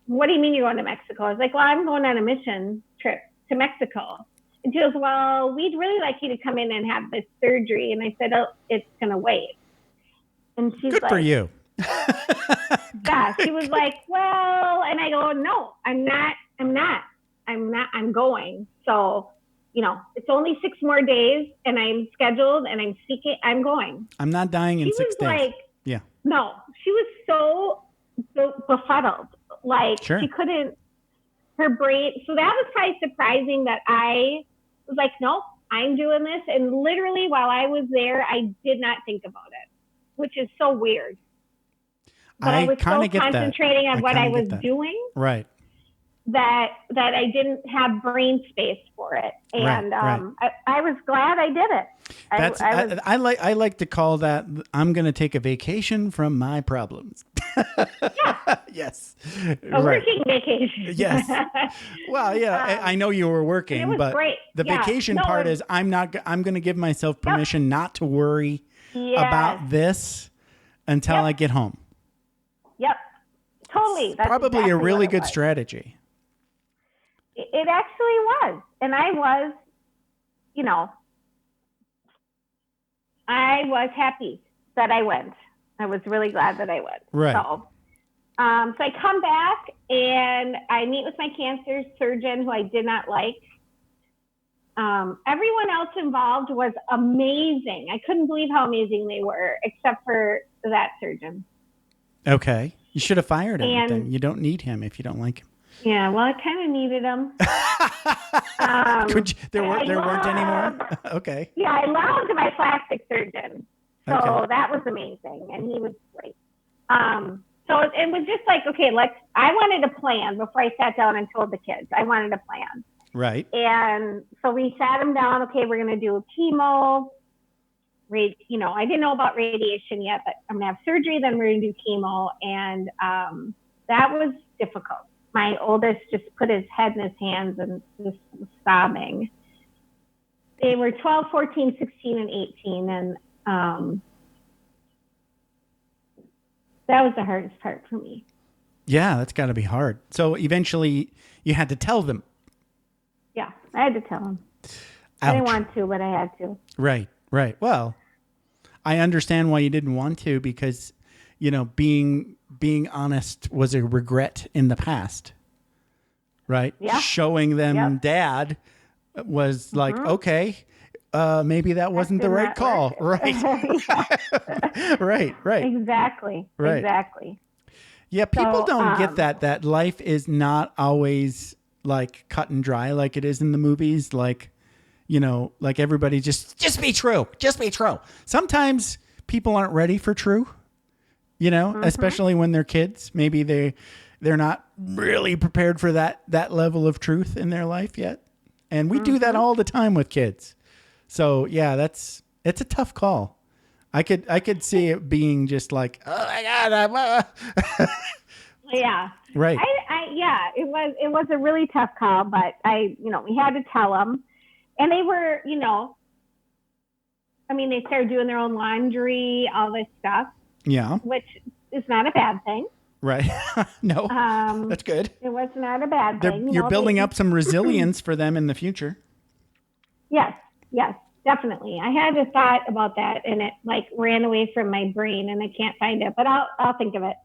what do you mean you're going to Mexico? I was like, well, I'm going on a mission trip to Mexico. And she goes, well, we'd really like you to come in and have this surgery. And I said, oh, it's going to wait. And she's Good like, for you. Yeah, she was like, well, and I go, no, I'm going. So, it's only 6 more days and I'm scheduled and I'm going. I'm not dying in 6 days. Like, yeah. No, she was so befuddled. Like, sure. She couldn't, her brain. So that was kind of surprising that I was like, no, I'm doing this. And literally while I was there, I did not think about it, which is so weird. But I was so concentrating on what I was doing. Right. That I didn't have brain space for it. And I was glad I did it. I like to call that, I'm going to take a vacation from my problems. Yeah. Yes. A working vacation. Yes. Well, yeah, I know you were working, but great. The vacation part is I'm going to give myself permission not to worry about this until I get home. Yep. Totally. That's probably exactly a really good was. Strategy. It actually was. And I was, I was happy that I went. I was really glad that I went. Right. So I come back and I meet with my cancer surgeon, who I did not like. Everyone else involved was amazing. I couldn't believe how amazing they were, except for that surgeon. Okay. You should have fired him. Then you don't need him if you don't like him. Yeah, well, I kind of needed him. There weren't any more? Okay. Yeah, I loved my plastic surgeon. So that was amazing. And he was great. So it was just like, okay, I wanted a plan before I sat down and told the kids. I wanted a plan. Right. And so we sat them down. Okay, we're going to do chemo. I didn't know about radiation yet, but I'm going to have surgery. Then we're going to do chemo. And that was difficult. My oldest just put his head in his hands and just was sobbing. They were 12, 14, 16, and 18. And that was the hardest part for me. Yeah, that's got to be hard. So eventually you had to tell them. Yeah, I had to tell them. Ouch. I didn't want to, but I had to. Right. Well, I understand why you didn't want to, because, being honest was a regret in the past, right? Yeah. Showing them Dad was like, okay, maybe that wasn't the right call. Right. Right. Exactly. Right. Exactly. Yeah. People don't get that life is not always like cut and dry like it is in the movies. Like everybody just be true. Just be true. Sometimes people aren't ready for true. Especially when they're kids. Maybe they're not really prepared for that level of truth in their life yet. And we do that all the time with kids. So yeah, it's a tough call. I could see it being just like, oh my God, Yeah. right. It was a really tough call, but we had to tell them, and they were, they started doing their own laundry, all this stuff. Yeah. Which is not a bad thing. Right. No, that's good. It was not a bad thing. You're building up some resilience for them in the future. Yes, definitely. I had a thought about that, and it like ran away from my brain, and I can't find it, but I'll think of it.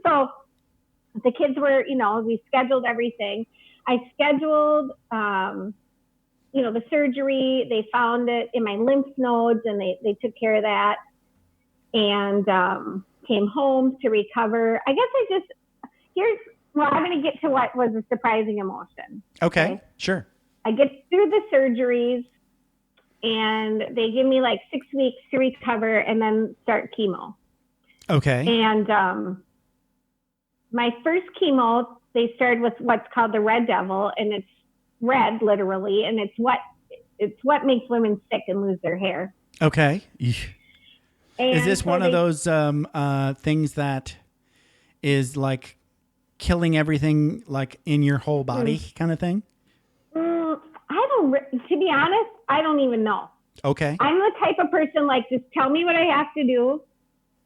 So the kids were, we scheduled everything. I scheduled, the surgery. They found it in my lymph nodes, and they took care of that, and came home to recover. I guess I'm going to get to what was a surprising emotion. Okay, sure. I get through the surgeries, and they give me like 6 weeks to recover and then start chemo. Okay. And my first chemo, they started with what's called the red devil, and it's red literally, and it's what makes women sick and lose their hair. Okay. And is this one of those things that is like killing everything like in your whole body kind of thing? To be honest, I don't even know. Okay. I'm the type of person like, just tell me what I have to do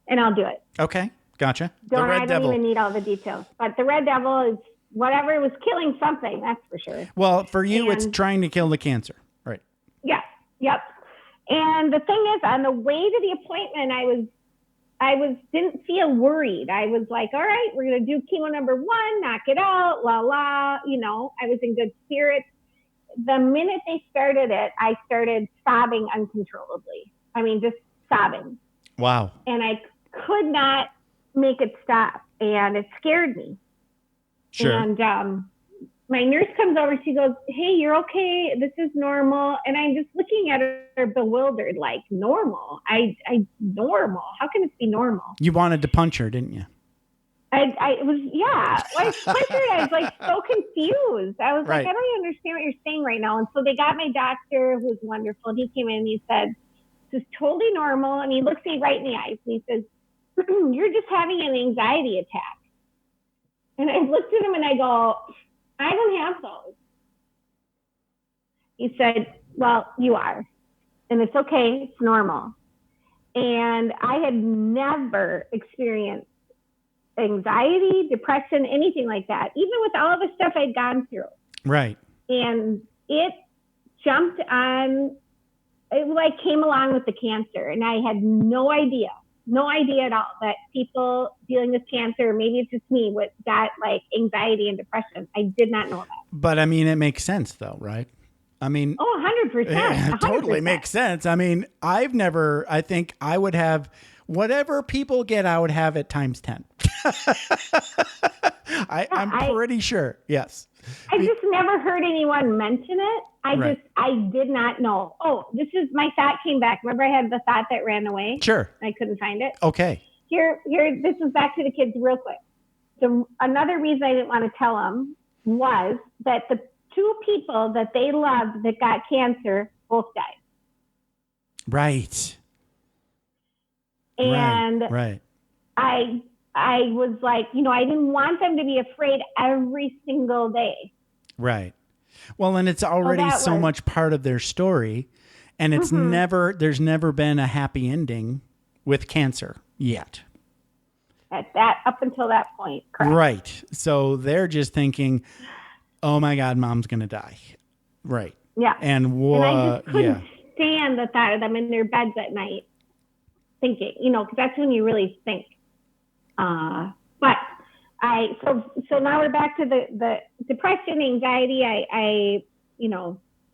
and I'll do it. Okay. Gotcha. I don't even need all the details. But the red devil is whatever was killing something, that's for sure. Well, for you, it's trying to kill the cancer. Right. Yeah. Yep. And the thing is, on the way to the appointment, I didn't feel worried. I was like, all right, we're going to do chemo number 1, knock it out, la, la. I was in good spirits. The minute they started it, I started sobbing uncontrollably. I mean, just sobbing. Wow. And I could not make it stop. And it scared me. Sure. And my nurse comes over. She goes, hey, you're okay. This is normal. And I'm just looking at her bewildered, like, normal? Normal? How can this be normal? You wanted to punch her, didn't you? I was, yeah. I was like so confused. I was like, I don't understand what you're saying right now. And so they got my doctor, who's wonderful. And he came in and he said, this is totally normal. And he looks me right in the eyes. And he says, you're just having an anxiety attack. And I looked at him and I go, I don't have those. He said, well, you are. And it's okay. It's normal. And I had never experienced anxiety, depression, anything like that, even with all the stuff I'd gone through. Right. And it jumped on, it like came along with the cancer. And I had no idea at all that people dealing with cancer, maybe it's just me, got like anxiety and depression. I did not know that. But I mean, it makes sense though, right? I mean, 100%. It totally makes sense. I mean, I think I would have whatever people get, I would have it times 10. I'm pretty sure. Yes. I just never heard anyone mention it. I did not know. Oh, my thought came back. Remember I had the thought that ran away? Sure. I couldn't find it. Okay. Here, this is back to the kids real quick. So another reason I didn't want to tell them was that the 2 people that they loved that got cancer both died. Right. And right. I was like, I didn't want them to be afraid every single day. Right. Well, and it's already so much part of their story, and it's there's never been a happy ending with cancer yet. Up until that point. Correct. Right. So they're just thinking, oh my God, mom's going to die. Right. Yeah. And I just couldn't stand the thought of them in their beds at night thinking, because that's when you really think. But so now we're back to the depression, anxiety. I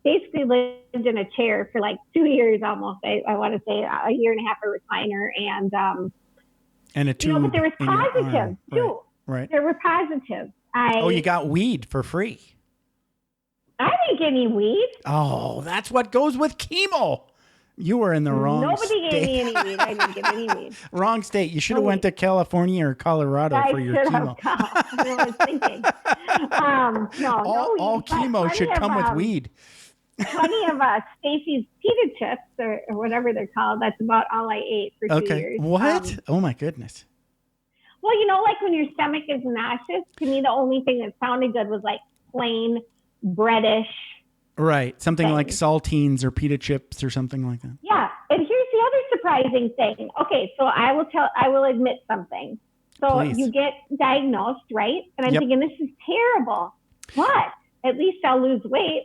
basically lived in a chair for like 2 years almost. I want to say a year and a half, a recliner, and a tube. But there was positives too. Right. There were positives. You got weed for free. I didn't get any weed. Oh, that's what goes with chemo. You were in the wrong Nobody state. gave me any weed. I didn't get any weed. Wrong state. You should have went to California or Colorado for your chemo. I was thinking. No all chemo should come with weed. 20 of Stacy's pita chips or whatever they're called. That's about all I ate for 2 years. What? Oh my goodness. Well, like when your stomach is nauseous, to me, the only thing that sounded good was like plain breadish. Right. Something like saltines or pita chips or something like that. Yeah. And here's the other surprising thing. Okay. So I will admit something. So Please. You get diagnosed, right? And I'm thinking, this is terrible. But at least I'll lose weight.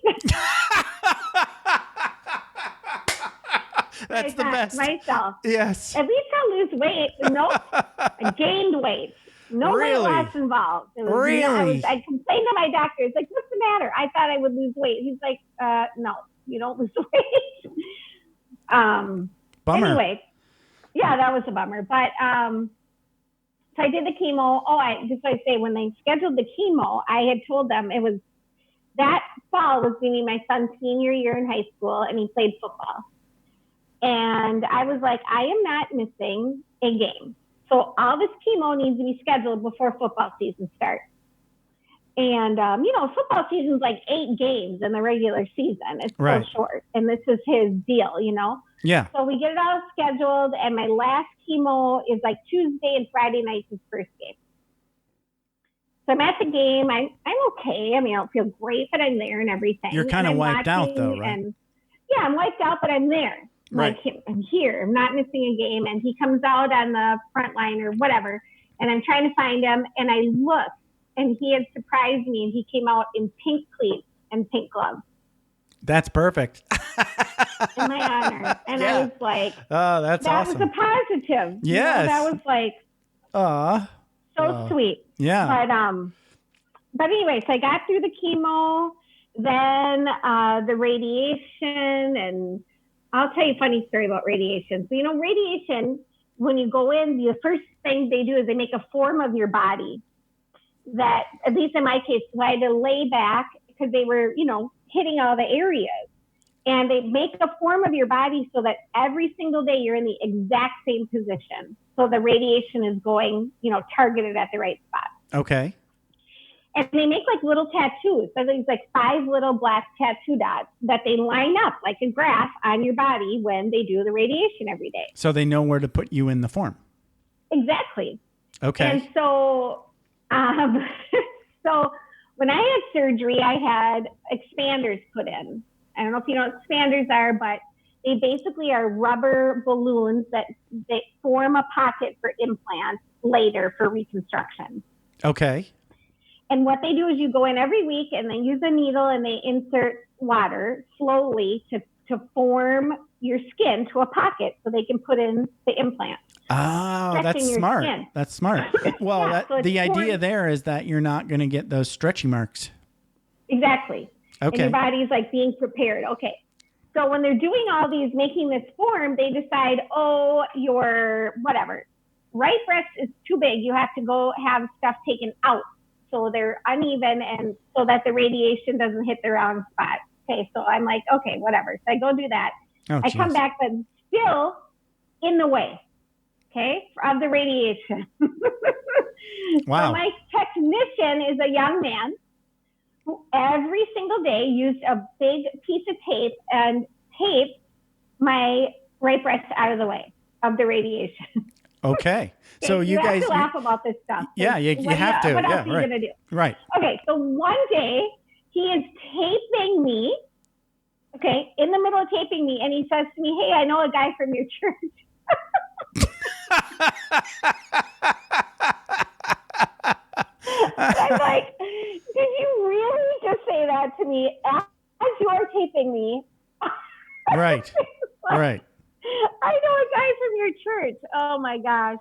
That's the best. Myself. Yes. At least I'll lose weight. Nope. I gained weight. No weight loss involved. It was, really? I complained to my doctor. It's like, what's the matter? I thought I would lose weight. He's like, no, you don't lose weight. Bummer. Anyway, yeah, that was a bummer. But so I did the chemo. Just like I say, when they scheduled the chemo, I had told them it was that fall was going to be my son's senior year in high school, and he played football. And I was like, I am not missing a game. So all this chemo needs to be scheduled before football season starts. And, football season is like 8 games in the regular season. It's so short. And this is his deal, Yeah. So we get it all scheduled. And my last chemo is like Tuesday and Friday night's his first game. So I'm at the game. I'm okay. I mean, I don't feel great, but I'm there and everything. You're kind of wiped out though, right? Yeah, I'm wiped out, but I'm there. Right. Like, I'm here. I'm not missing a game. And he comes out on the front line or whatever. And I'm trying to find him. And I look, and he had surprised me. And he came out in pink cleats and pink gloves. That's perfect. In my honor. And I was like, oh, that's awesome. That was a positive. Yes. That was like, so sweet. Yeah. But anyway, so I got through the chemo, then the radiation, and I'll tell you a funny story about radiation. So, radiation, when you go in, the first thing they do is they make a form of your body that, at least in my case, I had to lay back because they were, hitting all the areas. And they make a form of your body so that every single day you're in the exact same position. So the radiation is going, targeted at the right spot. Okay. And they make like little tattoos. So there's like 5 little black tattoo dots that they line up like a graph on your body when they do the radiation every day. So they know where to put you in the form. Exactly. Okay. And so, so when I had surgery, I had expanders put in. I don't know if you know what expanders are, but they basically are rubber balloons that they form a pocket for implants later for reconstruction. Okay. And what they do is you go in every week and they use a needle and they insert water slowly to form your skin to a pocket so they can put in the implant. Oh, that's smart. Skin. That's smart. Well, yeah, so the idea there is that you're not going to get those stretchy marks. Exactly. Okay. And your body's like being prepared. Okay. So when they're doing all these, making this form, they decide, your whatever, right breast is too big. You have to go have stuff taken out. So they're uneven and so that the radiation doesn't hit the wrong spot. Okay. So I'm like, okay, whatever. So I go do that. I come back, but still in the way. Okay. Of the radiation. Wow. So my technician is a young man who every single day used a big piece of tape and taped my right breast out of the way of the radiation. Okay. So you guys have to laugh about this stuff. Yeah, you have to. What else yeah, are you right. going to do? Right. Okay. So one day he is taping me. Okay. In the middle of taping me. And he says to me, hey, I know a guy from your church. I'm like, did you really just say that to me as you are taping me? Right. Right. I know a guy from your church. Oh my gosh.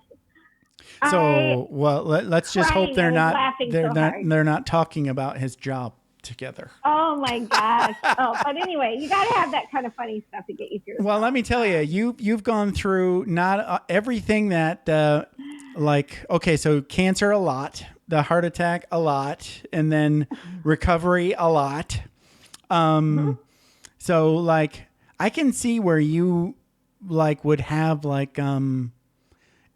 So, let's just hope they're not talking about his job together. Oh my gosh. But anyway, you got to have that kind of funny stuff to get you through. Well, let me tell you, you've gone through not everything that, so cancer a lot, the heart attack a lot, and then recovery a lot. So like, I can see where you would have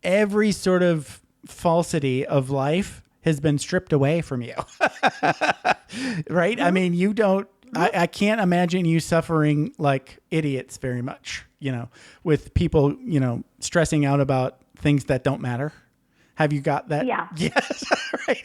every sort of falsity of life has been stripped away from you. Right? I mean, you don't I can't imagine you suffering like idiots very much, with people, stressing out about things that don't matter. Have you got that? Yeah. Yes. Right.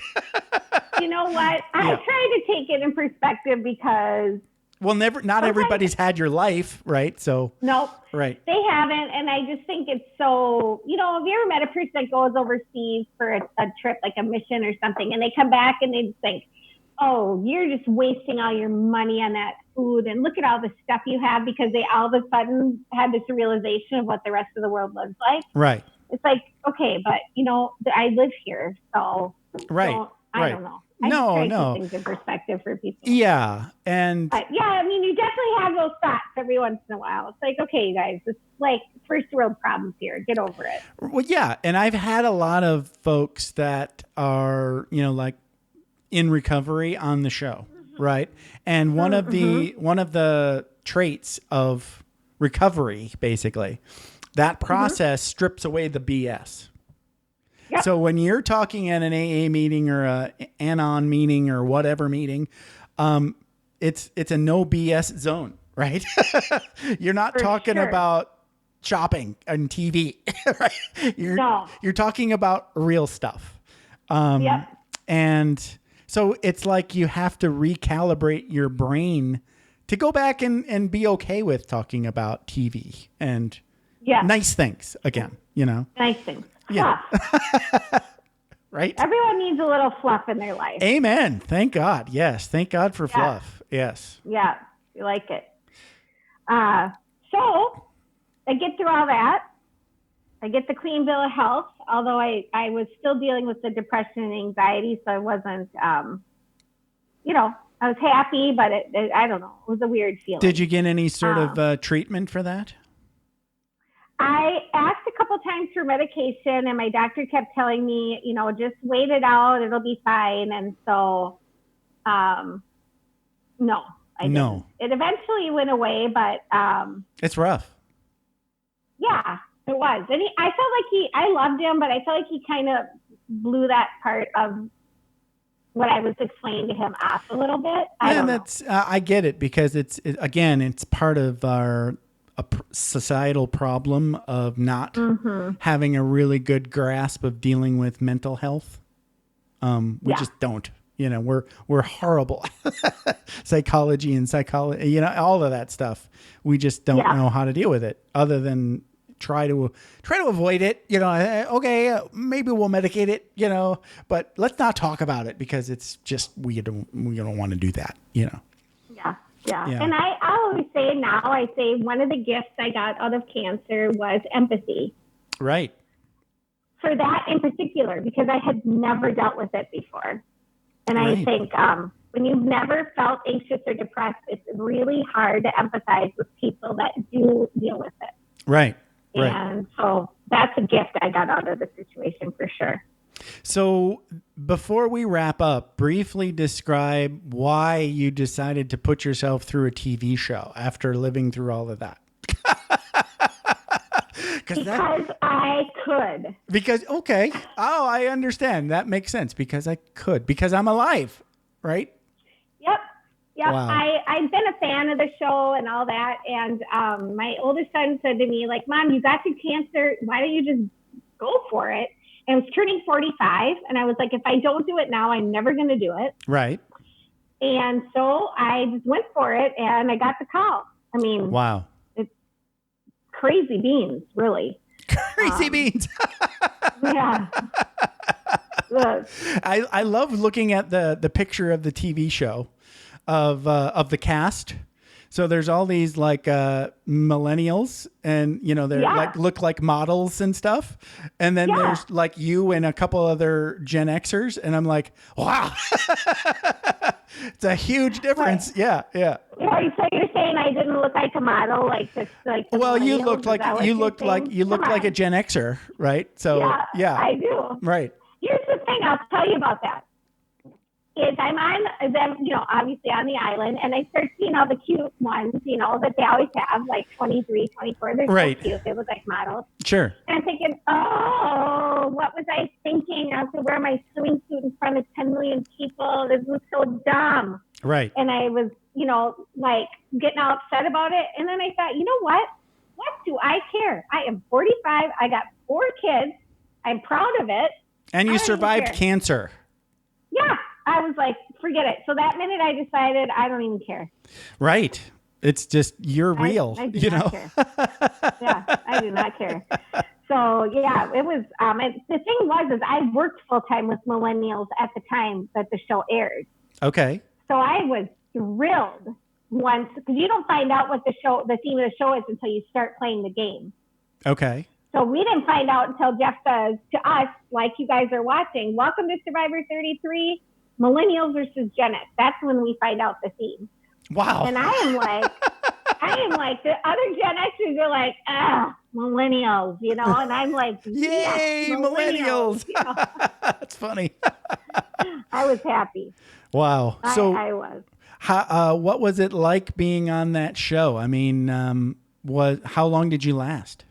You know what? I try to take it in perspective because. Well, not everybody's had your life, right? So. Nope. Right. They haven't. And I just think it's so, have you ever met a person that goes overseas for a trip, like a mission or something, and they come back and they just think, oh, you're just wasting all your money on that food, and look at all the stuff you have, because they all of a sudden had this realization of what the rest of the world lives like. Right. It's like, okay, but I live here, so right. I don't know. No. Keep things in perspective for people. Yeah, and you definitely have those thoughts every once in a while. It's like, okay, guys, it's like first world problems here. Get over it. Well, yeah, and I've had a lot of folks that are, like in recovery on the show, right? And one of the traits of recovery, basically, that process strips away the BS. Yep. So when you're talking at an AA meeting or a Anon meeting or whatever meeting, it's a no BS zone, right? You're not talking about shopping and TV, right? You're talking about real stuff. And so it's like you have to recalibrate your brain to go back and be okay with talking about TV and nice things again, Nice things. Yeah. Right? Everyone needs a little fluff in their life. Amen. Thank God. Yes. Thank God for fluff. Yes. Yeah. You like it. So I get through all that. I get the clean bill of health, although I was still dealing with the depression and anxiety. So I wasn't, I was happy, but I don't know. It was a weird feeling. Did you get any sort of treatment for that? I asked a couple times for medication, and my doctor kept telling me, just wait it out. It'll be fine. And so, no, I didn't. It eventually went away, but it's rough. Yeah, it was. And I felt like I loved him, but I felt like he kind of blew that part of what I was explaining to him off a little bit. I get it, because it's part of our societal problem of not having a really good grasp of dealing with mental health. We just don't, we're horrible. Psychology and all of that stuff. We just don't know how to deal with it, other than try to avoid it. Okay, maybe we'll medicate it, but let's not talk about it, because it's just, we don't want to do that, Yeah. And I always say now, one of the gifts I got out of cancer was empathy. Right. For that in particular, because I had never dealt with it before. And I think when you've never felt anxious or depressed, it's really hard to empathize with people that do deal with it. Right. And so that's a gift I got out of the situation for sure. So before we wrap up, briefly describe why you decided to put yourself through a TV show after living through all of that. Because I could. Okay. Oh, I understand. That makes sense. Because I could. Because I'm alive, right? Yep. Wow. I've been a fan of the show and all that. And my oldest son said to me, like, Mom, you got your cancer. Why don't you just go for it? And I was turning 45. And I was like, if I don't do it now, I'm never going to do it. Right. And so I just went for it, and I got the call. I mean, wow. It's crazy beans, really. Crazy beans. Yeah. I love looking at the picture of the TV show of the cast. So there's all these like millennials, and they're like look like models and stuff. And then there's like you and a couple other Gen Xers, and I'm like, wow, it's a huge difference. Yeah. So you're saying I didn't look like a model, like this, like. Well, you looked like a Gen Xer, right? So yeah, I do. Right. Here's the thing. I'll tell you about that. Is I'm on them, obviously on the island, and I start seeing all the cute ones, that they always have, like 23, 24. They're so cute. They look like models. Sure. And I'm thinking, oh, what was I thinking? I have to wear my swimming suit in front of 10 million people. This was so dumb. Right. And I was, like getting all upset about it. And then I thought, you know what? What do I care? I am 45. I got 4 kids. I'm proud of it. And you survived cancer. Yeah. I was like, forget it. So that minute I decided I don't even care. Right. It's just, you're real. I do not care. Yeah, I do not care. So yeah, it was, the thing was I worked full time with millennials at the time that the show aired. Okay. So I was thrilled once, because you don't find out what the theme of the show is until you start playing the game. Okay. So we didn't find out until Jeff says to us, like you guys are watching, welcome to Survivor 33, Millennials versus Gen X. That's when we find out the theme. Wow. And I am like, the other Gen Xers are like, millennials, and I'm like, yay, millennials. That's funny. I was happy. Wow. So I was. What was it like being on that show? I mean, how long did you last?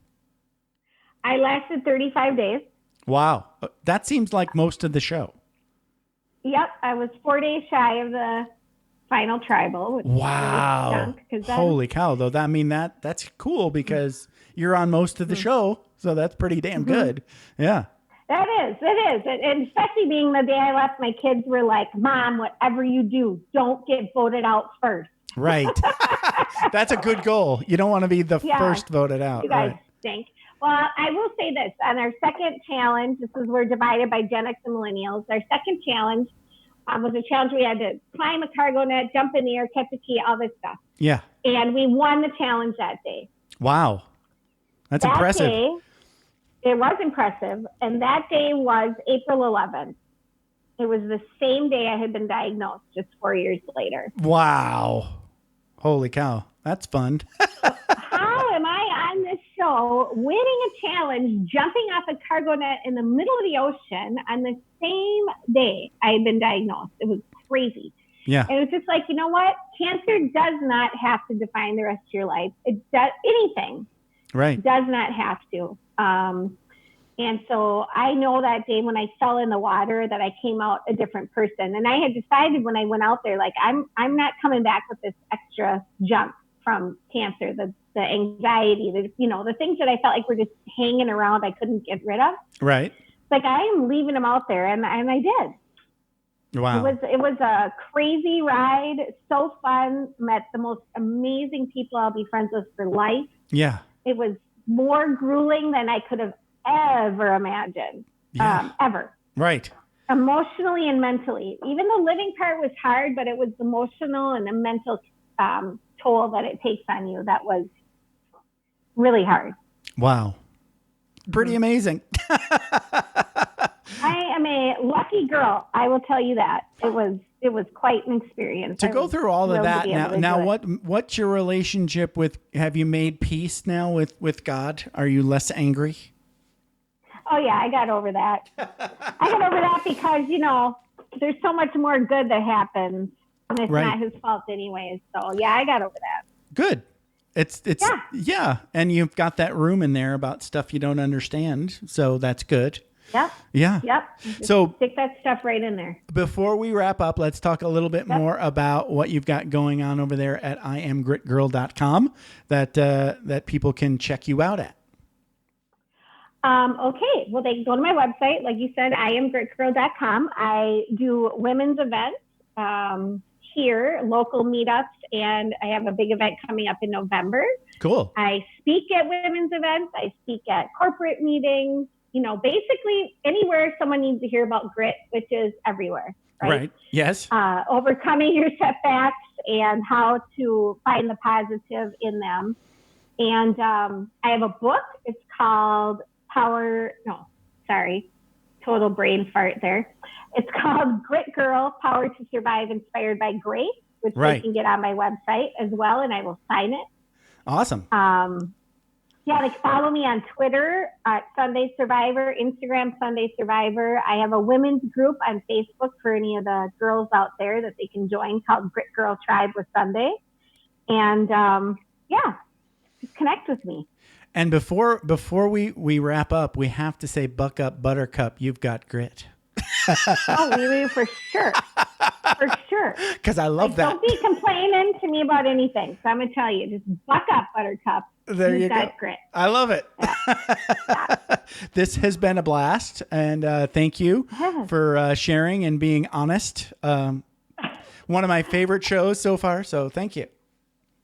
I lasted 35 days. Wow. That seems like most of the show. Yep. I was 4 days shy of the final tribal. Wow. Holy cow, though. That's cool because you're on most of the show. So that's pretty damn good. Yeah. It is. And especially being the day I left, my kids were like, Mom, whatever you do, don't get voted out first. Right. That's a good goal. You don't want to be the first voted out. You guys stink. Well, I will say this. On our second challenge, this is we're divided by Gen X and Millennials. Our second challenge was a challenge we had to climb a cargo net, jump in the air, catch a key, all this stuff. Yeah. And we won the challenge that day. Wow. That's impressive. Day, it was impressive. And that day was April 11th. It was the same day I had been diagnosed, just 4 years later. Wow. Holy cow. That's fun. How am I on this show winning a challenge, jumping off a cargo net in the middle of the ocean on the same day I had been diagnosed? It was crazy. Yeah. And it was just like, you know what? Cancer does not have to define the rest of your life. It does anything. Right. Does not have to. And so I know that day when I fell in the water that I came out a different person. And I had decided when I went out there, like, I'm not coming back with this extra jump from cancer, the anxiety, the things that I felt like were just hanging around I couldn't get rid of. Right. Like, I am leaving them out there, and I did. Wow. It was a crazy ride, so fun, met the most amazing people I'll be friends with for life. Yeah. It was more grueling than I could have ever imagined. Yeah. Ever. Right. Emotionally and mentally. Even the living part was hard, but it was the emotional and the mental toll that it takes on you that was really hard. Wow. Pretty amazing. I am a lucky girl. I will tell you that. It was quite an experience. To go through all of that now what's your relationship with, have you made peace now with God? Are you less angry? Oh yeah, I got over that. I got over that because, there's so much more good that happens and it's not his fault anyways. So yeah, I got over that. Good. It's yeah. And you've got that room in there about stuff you don't understand. So that's good. Yep. Yeah. Yep. So stick that stuff right in there. Before we wrap up, let's talk a little bit more about what you've got going on over there at iamgritgirl.com that people can check you out at. Okay. Well, they can go to my website. Like you said, iamgritgirl.com. I do women's events here, local meetups, and I have a big event coming up in November. Cool. I speak at women's events. I speak at corporate meetings. Basically anywhere someone needs to hear about grit, which is everywhere, right? Yes. Overcoming your setbacks and how to find the positive in them. And I have a book. It's called total brain fart there. It's called Grit Girl, Power to Survive, Inspired by Grace, which they can get on my website as well, and I will sign it. Awesome. Follow me on Twitter at Sunday Survivor, Instagram Sunday Survivor. I have a women's group on Facebook for any of the girls out there that they can join called Grit Girl Tribe with Sunday. And just connect with me. And before we wrap up, we have to say, buck up, Buttercup, you've got grit. Oh, we for sure. For sure. Because I love that. Don't be complaining to me about anything. So I'm going to tell you, just buck up, Buttercup. There you go. Grit. I love it. Yeah. This has been a blast. And thank you for sharing and being honest. One of my favorite shows so far. So thank you.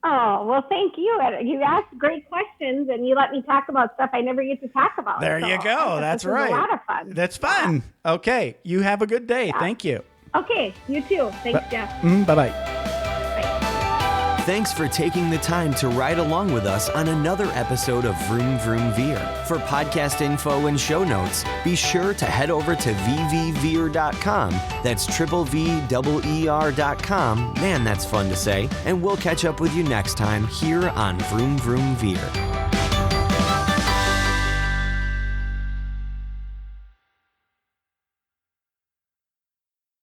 Oh, well, thank you. You asked great questions and you let me talk about stuff I never get to talk about. There you go. That's right. A lot of fun. That's fun. Yeah. Okay. You have a good day. Yeah. Thank you. Okay. You too. Thanks, Jeff. Bye-bye. Thanks for taking the time to ride along with us on another episode of Vroom Vroom Veer. For podcast info and show notes, be sure to head over to vvveer.com. That's VVER.com. Man, that's fun to say. And we'll catch up with you next time here on Vroom Vroom Veer.